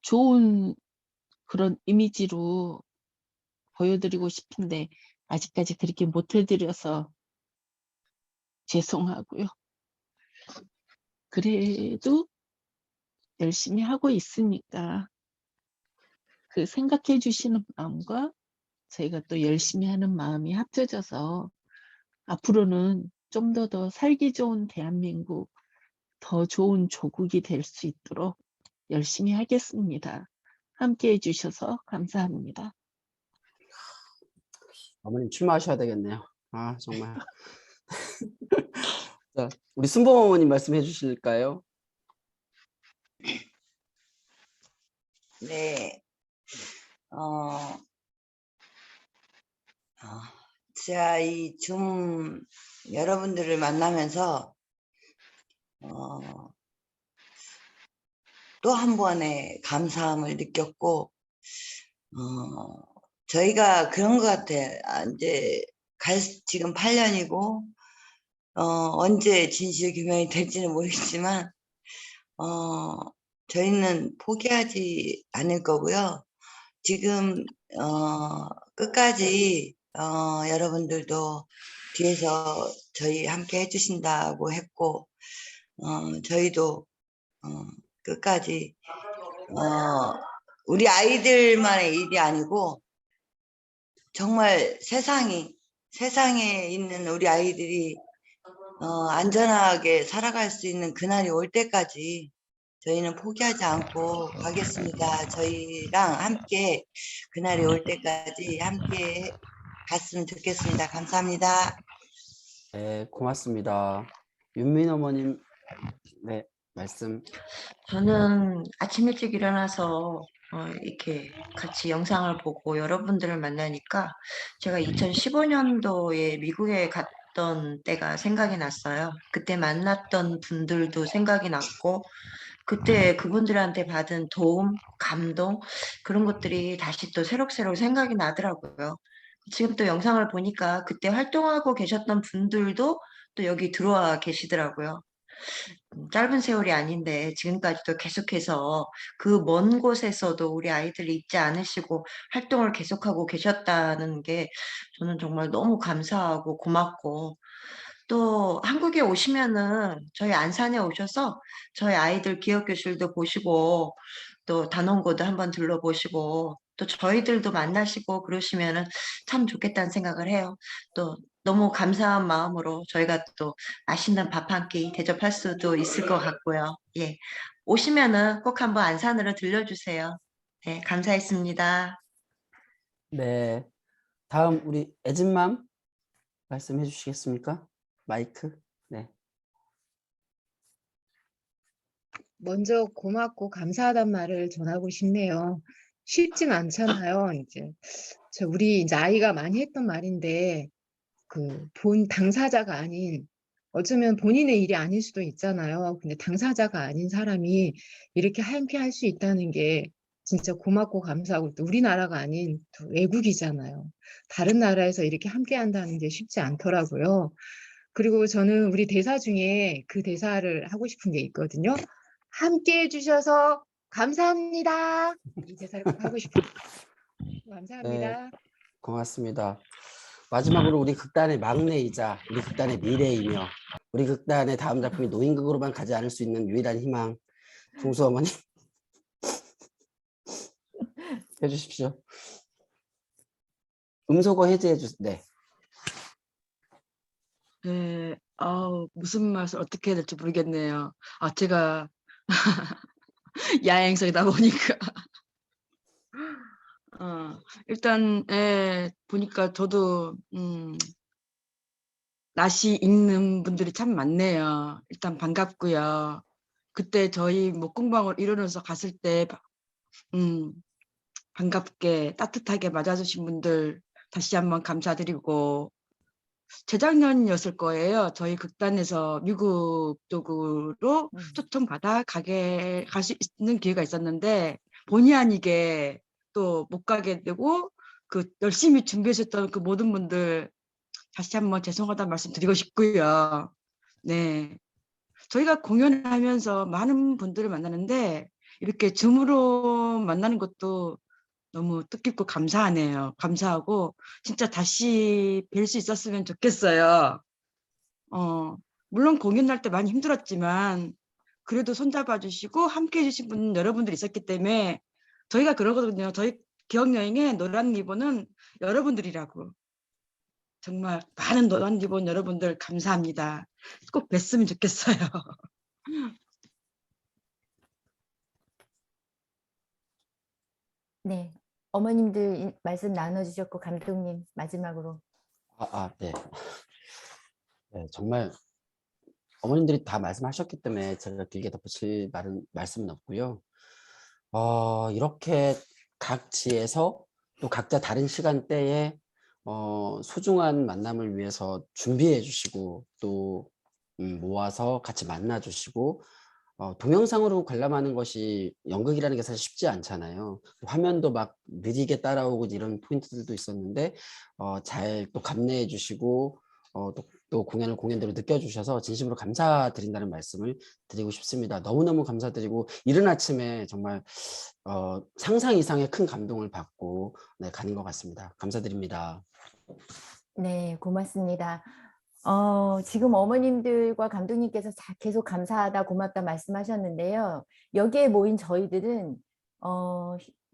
좋은 그런 이미지로 보여드리고 싶은데 아직까지 그렇게 못 해드려서 죄송하고요. 그래도 열심히 하고 있으니까 그 생각해 주시는 마음과 저희가 또 열심히 하는 마음이 합쳐져서 앞으로는 좀 더 살기 좋은 대한민국, 더 좋은 조국이 될 수 있도록 열심히 하겠습니다. 함께 해주셔서 감사합니다. 어머님 출마하셔야 되겠네요. 정말. 자, 우리 순봉 어머님 말씀해 주실까요? 네. 제가 이 줌 여러분들을 만나면서 또 한 번의 감사함을 느꼈고 저희가 그런 것 같아요. 이제 지금 8년이고 언제 진실 규명이 될지는 모르겠지만 저희는 포기하지 않을 거고요. 지금 끝까지 여러분들도 뒤에서 저희 함께 해주신다고 했고 저희도 끝까지 우리 아이들만의 일이 아니고 정말 세상에 있는 우리 아이들이 안전하게 살아갈 수 있는 그날이 올 때까지 저희는 포기하지 않고 가겠습니다. 저희랑 함께 그날이 올 때까지 함께 갔으면 좋겠습니다. 감사합니다. 네, 고맙습니다. 윤민 어머님, 네, 말씀. 저는 아침 일찍 일어나서 이렇게 같이 영상을 보고 여러분들을 만나니까 제가 2015년도에 미국에 갔던 때가 생각이 났어요. 그때 만났던 분들도 생각이 났고 그때 그분들한테 받은 도움, 감동 그런 것들이 다시 또 새록새록 생각이 나더라고요. 지금 또 영상을 보니까 그때 활동하고 계셨던 분들도 또 여기 들어와 계시더라고요. 짧은 세월이 아닌데 지금까지도 계속해서 그 먼 곳에서도 우리 아이들을 잊지 않으시고 활동을 계속하고 계셨다는 게 저는 정말 너무 감사하고 고맙고 또 한국에 오시면은 저희 안산에 오셔서 저희 아이들 기억교실도 보시고 또 단원고도 한번 둘러보시고 또 저희들도 만나시고 그러시면은 참 좋겠다는 생각을 해요. 또 너무 감사한 마음으로 저희가 또 맛있는 밥 한 끼 대접할 수도 있을 것 같고요. 예. 오시면은 꼭 한번 안산으로 들려주세요. 네, 감사했습니다. 네, 다음 우리 애진맘 말씀해 주시겠습니까? 마이크. 네. 먼저 고맙고 감사하단 말을 전하고 싶네요. 쉽진 않잖아요. 우리 아이가 많이 했던 말인데 본 당사자가 아닌 어쩌면 본인의 일이 아닐 수도 있잖아요. 근데 당사자가 아닌 사람이 이렇게 함께 할 수 있다는 게 진짜 고맙고 감사하고 또 우리나라가 아닌 또 외국이잖아요. 다른 나라에서 이렇게 함께 한다는 게 쉽지 않더라고요. 그리고 저는 우리 대사 중에 그 대사를 하고 싶은 게 있거든요. 함께 해주셔서 감사합니다. 이 대사를 꼭 하고 싶어요. 감사합니다. 네, 고맙습니다. 마지막으로 우리 극단의 막내이자 우리 극단의 미래이며 우리 극단의 다음 작품이 노인극으로만 가지 않을 수 있는 유일한 희망 동수 어머니 해주십시오. 음소거 해제해 주세요. 네. 네, 무슨 말을 어떻게 해야 될지 모르겠네요. 제가 야행성이다 보니까. 일단, 보니까 저도, 낯이 익는 분들이 참 많네요. 일단 반갑고요. 그때 저희 목공방을 이루면서 갔을 때, 반갑게 따뜻하게 맞아주신 분들 다시 한번 감사드리고, 재작년이었을 거예요. 저희 극단에서 미국 쪽으로 초청받아 갈 수 있는 기회가 있었는데 본의 아니게 또 못 가게 되고 열심히 준비하셨던 그 모든 분들 다시 한번 죄송하다는 말씀 드리고 싶고요. 네, 저희가 공연을 하면서 많은 분들을 만나는데 이렇게 줌으로 만나는 것도 너무 뜻깊고 감사하네요. 감사하고 진짜 다시 뵐 수 있었으면 좋겠어요. 물론 공연 날 때 많이 힘들었지만 그래도 손잡아 주시고 함께 해주신 분 여러분들이 있었기 때문에 저희가 그러거든요. 저희 기억여행의 노란 리본은 여러분들이라고. 정말 많은 노란 리본 여러분들 감사합니다. 꼭 뵀으면 좋겠어요. 네, 어머님들 말씀 나눠주셨고 감독님 마지막으로. 네. 네, 정말 어머님들이 다 말씀하셨기 때문에 제가 길게 덧붙일 말씀은 없고요. 이렇게 각 지에서 또 각자 다른 시간대에 소중한 만남을 위해서 준비해 주시고 또 모아서 같이 만나 주시고 동영상으로 관람하는 것이 연극이라는 게 사실 쉽지 않잖아요. 화면도 막 느리게 따라오고 이런 포인트들도 있었는데 잘 또 감내해 주시고 또 공연대로 느껴주셔서 진심으로 감사드린다는 말씀을 드리고 싶습니다. 너무너무 감사드리고 이른 아침에 정말 상상 이상의 큰 감동을 받고 네, 가는 것 같습니다. 감사드립니다. 네, 고맙습니다. 지금 어머님들과 감독님께서 계속 감사하다, 고맙다 말씀하셨는데요. 여기에 모인 저희들은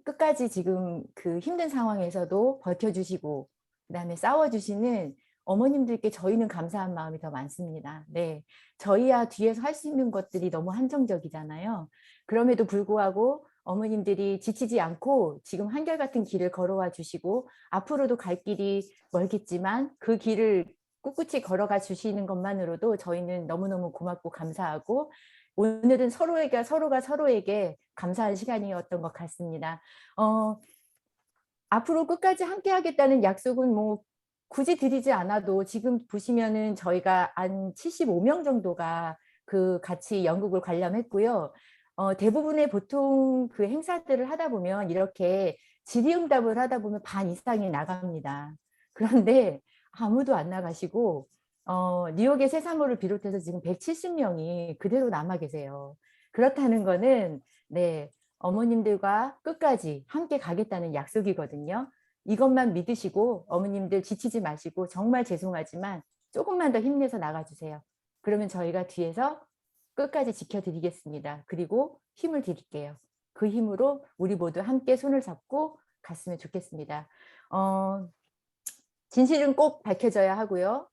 끝까지 지금 그 힘든 상황에서도 버텨주시고 그다음에 싸워주시는 어머님들께 저희는 감사한 마음이 더 많습니다. 네, 저희야 뒤에서 할 수 있는 것들이 너무 한정적이잖아요. 그럼에도 불구하고 어머님들이 지치지 않고 지금 한결같은 길을 걸어와 주시고 앞으로도 갈 길이 멀겠지만 그 길을 꿋꿋이 걸어가 주시는 것만으로도 저희는 너무너무 고맙고 감사하고 오늘은 서로가 서로에게 감사한 시간이었던 것 같습니다. 앞으로 끝까지 함께 하겠다는 약속은 뭐 굳이 드리지 않아도 지금 보시면은 저희가 한 75명 정도가 같이 연극을 관람했고요. 대부분의 보통 그 행사들을 하다 보면 이렇게 질의응답을 하다 보면 반 이상이 나갑니다. 그런데 아무도 안 나가시고 뉴욕의 새사모를 비롯해서 지금 170명이 그대로 남아 계세요. 그렇다는 거는 네, 어머님들과 끝까지 함께 가겠다는 약속이거든요. 이것만 믿으시고 어머님들 지치지 마시고 정말 죄송하지만 조금만 더 힘내서 나가주세요. 그러면 저희가 뒤에서 끝까지 지켜드리겠습니다. 그리고 힘을 드릴게요. 그 힘으로 우리 모두 함께 손을 잡고 갔으면 좋겠습니다. 진실은 꼭 밝혀져야 하고요.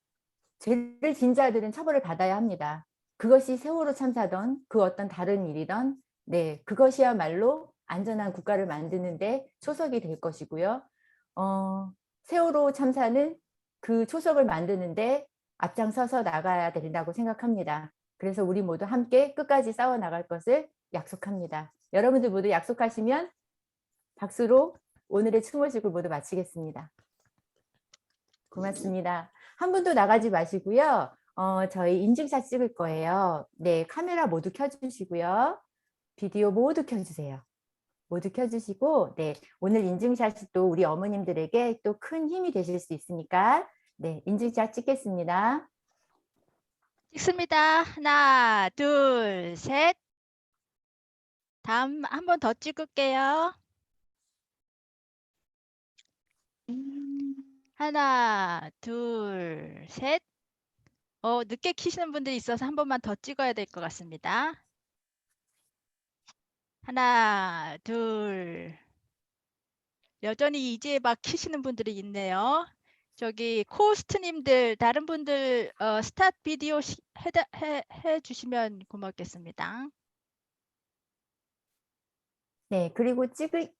죄를 진 자들은 처벌을 받아야 합니다. 그것이 세월호 참사든 그 어떤 다른 일이든 네, 그것이야말로 안전한 국가를 만드는 데 초석이 될 것이고요. 세월호 참사는 그 초석을 만드는데 앞장서서 나가야 된다고 생각합니다. 그래서 우리 모두 함께 끝까지 싸워 나갈 것을 약속합니다. 여러분들 모두 약속하시면 박수로 오늘의 추모식을 모두 마치겠습니다. 고맙습니다. 한 분도 나가지 마시고요. 저희 인증샷 찍을 거예요. 네, 카메라 모두 켜주시고요. 비디오 모두 켜주세요. 모두 켜주시고 네, 오늘 인증샷이 또 우리 어머님들에게 또 큰 힘이 되실 수 있으니까 네, 인증샷 찍겠습니다. 찍습니다. 하나, 둘, 셋. 다음 한 번 더 찍을게요. 하나, 둘, 셋. 늦게 키시는 분들이 있어서 한 번만 더 찍어야 될 것 같습니다. 하나, 둘. 여전히 이제 막 키시는 분들이 있네요. 저기 코스트님들 다른 분들 스타트 비디오 해주시면 고맙겠습니다. 네, 그리고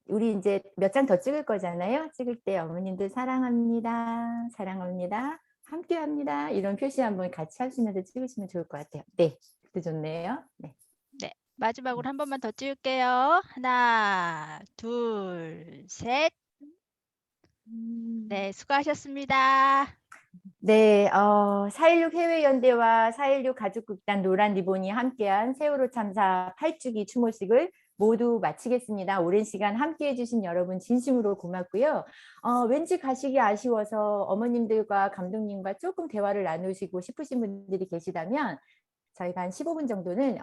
우리 이제 몇 장 더 찍을 거잖아요. 찍을 때 어머님들 사랑합니다. 사랑합니다. 함께합니다. 이런 표시 한번 같이 하시면서 찍으시면 좋을 것 같아요. 네, 그때 좋네요. 네. 네, 마지막으로 한 번만 더 찍을게요. 하나, 둘, 셋. 네, 수고하셨습니다. 네, 4.16 해외연대와 4.16 가족극단 노란 리본이 함께한 세월호 참사 8주기 추모식을 모두 마치겠습니다. 오랜 시간 함께해 주신 여러분 진심으로 고맙고요. 왠지 가시기 아쉬워서 어머님들과 감독님과 조금 대화를 나누시고 싶으신 분들이 계시다면 저희가 한 15분 정도는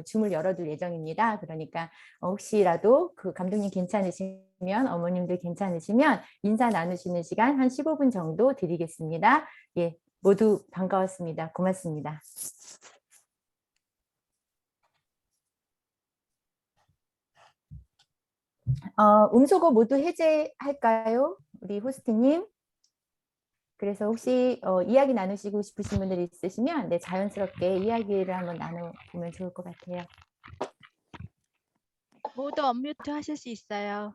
줌을 열어둘 예정입니다. 그러니까 혹시라도 그 감독님 괜찮으시면 어머님들 괜찮으시면 인사 나누시는 시간 한 15분 정도 드리겠습니다. 예, 모두 반가웠습니다. 고맙습니다. 음소거 모두 해제할까요? 우리 호스트님. 그래서 혹시 이야기 나누시고 싶으신 분들이 있으시면 네, 자연스럽게 이야기를 한번 나눠보면 좋을 것 같아요. 모두 언뮤트 하실 수 있어요.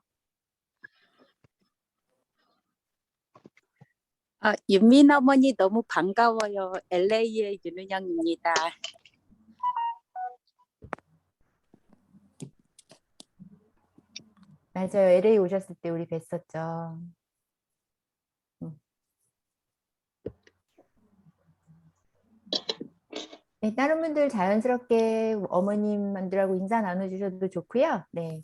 윤민 어머니 너무 반가워요. LA의 윤은영입니다. 맞아요. LA 오셨을 때 우리 뵀었죠. 네, 다른 분들 자연스럽게 어머님들하고 인사 나눠주셔도 좋고요. 네,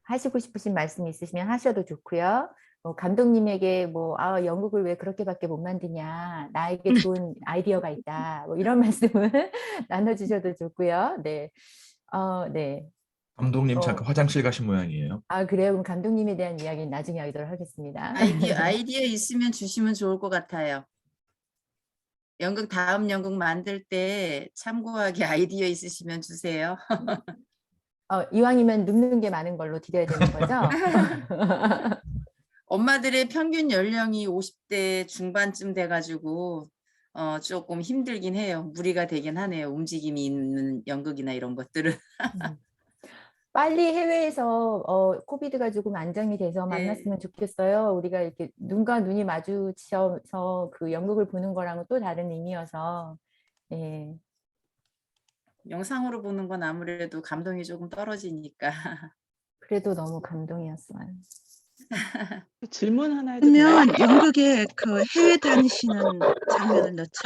하시고 싶으신 말씀 있으시면 하셔도 좋고요. 감독님에게 연극을 왜 그렇게밖에 못 만드냐, 나에게 좋은 아이디어가 있다, 이런 말씀을 나눠주셔도 좋고요. 네. 네. 감독님 잠깐 화장실 가신 모양이에요. 그래요? 그럼 감독님에 대한 이야기는 나중에 하도록 하겠습니다. 아이디어 있으면 주시면 좋을 것 같아요. 다음 연극 만들 때 참고하게 아이디어 있으시면 주세요. 이왕이면 눕는 게 많은 걸로 드려야 되는 거죠? 엄마들의 평균 연령이 50대 중반쯤 돼가지고 조금 힘들긴 해요. 무리가 되긴 하네요. 움직임이 있는 연극이나 이런 것들은. 빨리 해외에서 코비드가 조금 안정이 돼서 만났으면 좋겠어요. 우리가 이렇게 눈과 눈이 마주쳐서 그 연극을 보는 거랑은 또 다른 의미여서. 예. 영상으로 보는 건 아무래도 감동이 조금 떨어지니까. 그래도 너무 감동이었어요. 질문 하나 해도 돼요? 그러면 연극에 그 해외 다니시는 장면을 넣죠.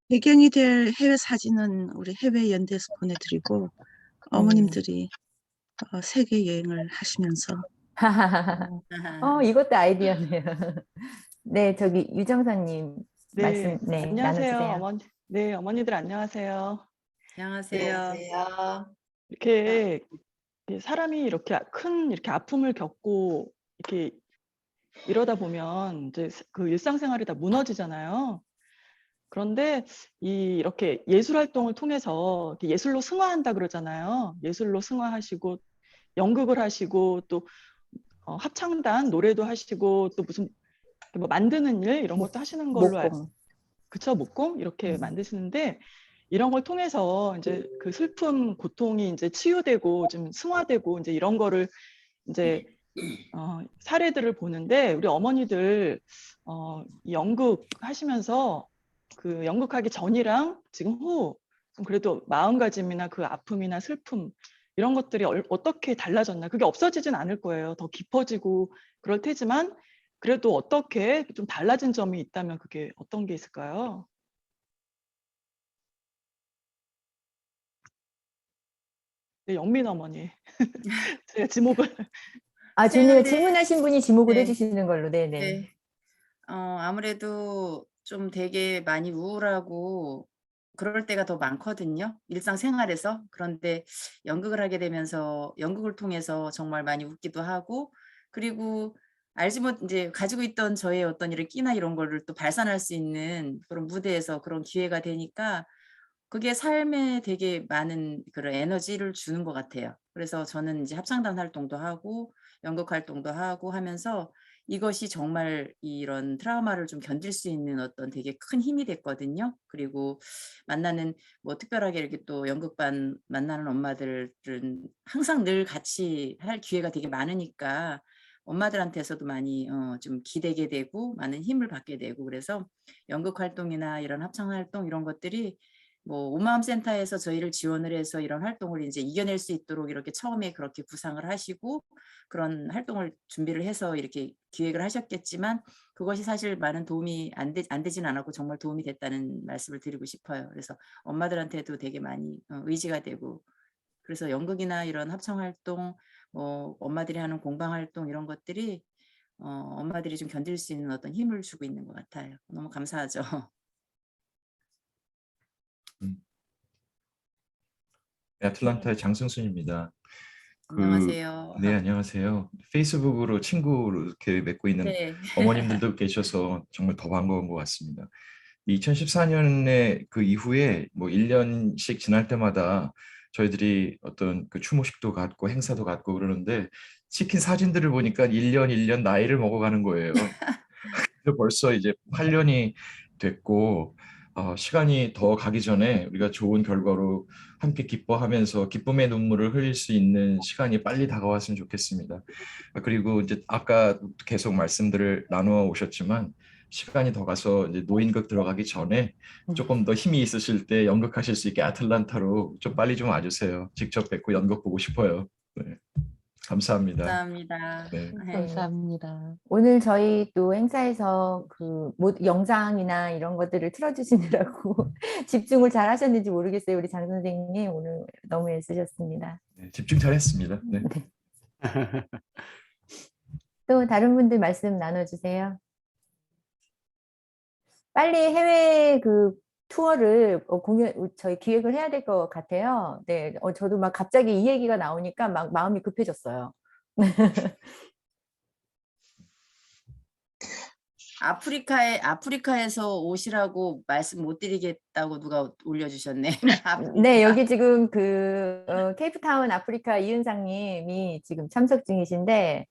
배경이 될 해외 사진은 우리 해외 연대에서 보내드리고 어머님들이 세계 여행을 하시면서 이것도 아이디어네요. 네, 저기 유정선님 말씀 안녕하세요. 나눠주세요. 어머니들 안녕하세요. 안녕하세요. 이렇게 사람이 이렇게 아픔을 겪고 이렇게 이러다 보면 이제 그 일상생활이 다 무너지잖아요. 그런데 이렇게 예술 활동을 통해서 예술로 승화한다 그러잖아요. 예술로 승화하시고 연극을 하시고 또 합창단 노래도 하시고 또 무슨 만드는 일 이런 것도 하시는 걸로 그쵸, 목공 이렇게 만드시는데 이런 걸 통해서 이제 그 슬픔, 고통이 이제 치유되고 좀 승화되고 이제 이런 거를 이제 사례들을 보는데 우리 어머니들 연극 하시면서 그 연극하기 전이랑 지금 후 좀 그래도 마음가짐이나 그 아픔이나 슬픔 이런 것들이 어떻게 달라졌나? 그게 없어지진 않을 거예요. 더 깊어지고 그럴 테지만 그래도 어떻게 좀 달라진 점이 있다면 그게 어떤 게 있을까요? 네, 영민 어머니. 제가 지목을. 좋네요. 질문하신 분이 지목을 해주시는 걸로. 네네. 네. 아무래도 좀 되게 많이 우울하고 그럴 때가 더 많거든요. 일상생활에서. 그런데 연극을 하게 되면서 연극을 통해서 정말 많이 웃기도 하고 그리고 알지 못 이제 가지고 있던 저의 어떤 이런 끼나 이런 거를 또 발산할 수 있는 그런 무대에서 그런 기회가 되니까 그게 삶에 되게 많은 그런 에너지를 주는 것 같아요. 그래서 저는 이제 합창단 활동도 하고 연극 활동도 하고 하면서 이것이 정말 이런 트라우마를 좀 견딜 수 있는 어떤 되게 큰 힘이 됐거든요. 그리고 만나는 특별하게 이렇게 또 연극반 만나는 엄마들은 항상 늘 같이 할 기회가 되게 많으니까 엄마들한테서도 많이 좀 기대게 되고 많은 힘을 받게 되고 그래서 연극 활동이나 이런 합창 활동 이런 것들이 온마음센터에서 저희를 지원을 해서 이런 활동을 이제 이겨낼 수 있도록 이렇게 처음에 그렇게 구상을 하시고 그런 활동을 준비를 해서 이렇게 기획을 하셨겠지만 그것이 사실 많은 도움이 안 되진 않았고 정말 도움이 됐다는 말씀을 드리고 싶어요. 그래서 엄마들한테도 되게 많이 의지가 되고 그래서 연극이나 이런 합창 활동, 엄마들이 하는 공방 활동 이런 것들이 엄마들이 좀 견딜 수 있는 어떤 힘을 주고 있는 것 같아요. 너무 감사하죠. 애틀란타의 장승순입니다. 안녕하세요. 네, 안녕하세요. 페이스북으로 친구로 이렇게 맺고 있는 네. 어머님들도 계셔서 정말 더 반가운 것 같습니다. 2014년에 그 이후에 1년씩 지날 때마다 저희들이 어떤 그 추모식도 갖고 행사도 갖고 그러는데 찍힌 사진들을 보니까 1년 나이를 먹어가는 거예요. 벌써 이제 8년이 됐고 시간이 더 가기 전에 우리가 좋은 결과로 함께 기뻐하면서 기쁨의 눈물을 흘릴 수 있는 시간이 빨리 다가왔으면 좋겠습니다. 그리고 이제 아까 계속 말씀들을 나누어 오셨지만 시간이 더 가서 이제 노인극 들어가기 전에 조금 더 힘이 있으실 때 연극하실 수 있게 아틀란타로 좀 빨리 좀 와주세요. 직접 뵙고 연극 보고 싶어요. 네. 감사합니다. 감사합니다. 네. 감사합니다. 오늘 저희 또 행사에서 그 영상이나 이런 것들을 틀어주시느라고 집중을 잘 하셨는지 모르겠어요. 우리 장 선생님 오늘 너무 애쓰셨습니다. 네, 집중 잘했습니다. 네. 또 다른 분들 말씀 나눠주세요. 빨리 해외 그 투어를 저희 기획을 해야 될 것 같아요. 네, 저도 막 갑자기 이 얘기가 나오니까 막 마음이 급해졌어요. 아프리카에서 오시라고 말씀 못 드리겠다고 누가 올려주셨네. 네, 여기 지금 그 케이프타운 아프리카 이은상님이 지금 참석 중이신데,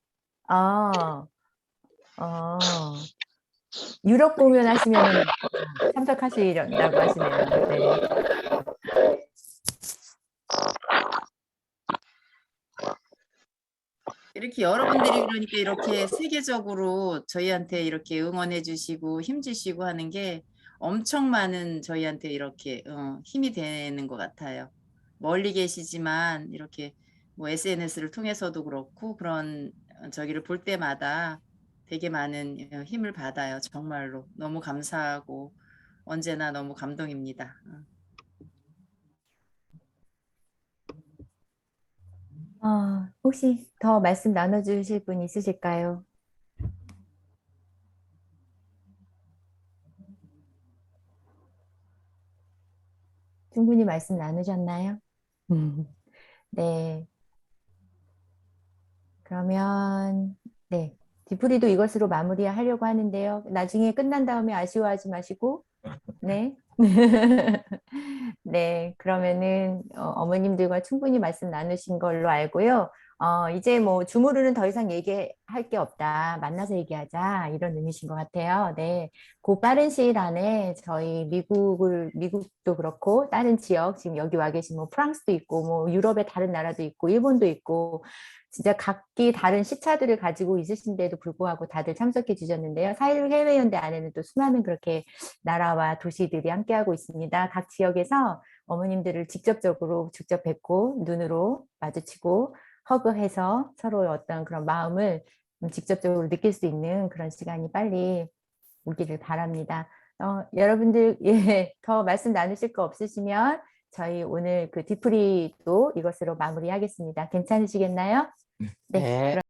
유럽 공연 하시면 참석하시려고 하시네요. 네. 이렇게 여러분들이 그러니까 이렇게 세계적으로 저희한테 이렇게 응원해 주시고 힘 주시고 하는 게 엄청 많은 저희한테 이렇게 힘이 되는 것 같아요. 멀리 계시지만 이렇게 뭐 SNS를 통해서도 그렇고 그런 저기를 볼 때마다 되게 많은 힘을 받아요. 정말로 너무 감사하고 언제나 너무 감동입니다. 혹시 더 말씀 나눠주실 분 있으실까요? 충분히 말씀 나누셨나요? 네. 그러면 네, 디프리도 이것으로 마무리하려고 하는데요. 나중에 끝난 다음에 아쉬워하지 마시고 네. 네, 그러면은 어머님들과 충분히 말씀 나누신 걸로 알고요. 이제 뭐 주무르는 더 이상 얘기할 게 없다. 만나서 얘기하자. 이런 의미신 것 같아요. 네, 그 빠른 시일 안에 저희 미국도 그렇고 다른 지역 지금 여기 와 계신 뭐 프랑스도 있고 뭐 유럽의 다른 나라도 있고 일본도 있고 진짜 각기 다른 시차들을 가지고 있으신데도 불구하고 다들 참석해 주셨는데요. 4.16 해외연대 안에는 또 수많은 그렇게 나라와 도시들이 함께하고 있습니다. 각 지역에서 어머님들을 직접 뵙고 눈으로 마주치고 허그해서 서로의 어떤 그런 마음을 직접적으로 느낄 수 있는 그런 시간이 빨리 오기를 바랍니다. 여러분들 더 말씀 나누실 거 없으시면 저희 오늘 그 디프리도 이것으로 마무리하겠습니다. 괜찮으시겠나요? 네. 네.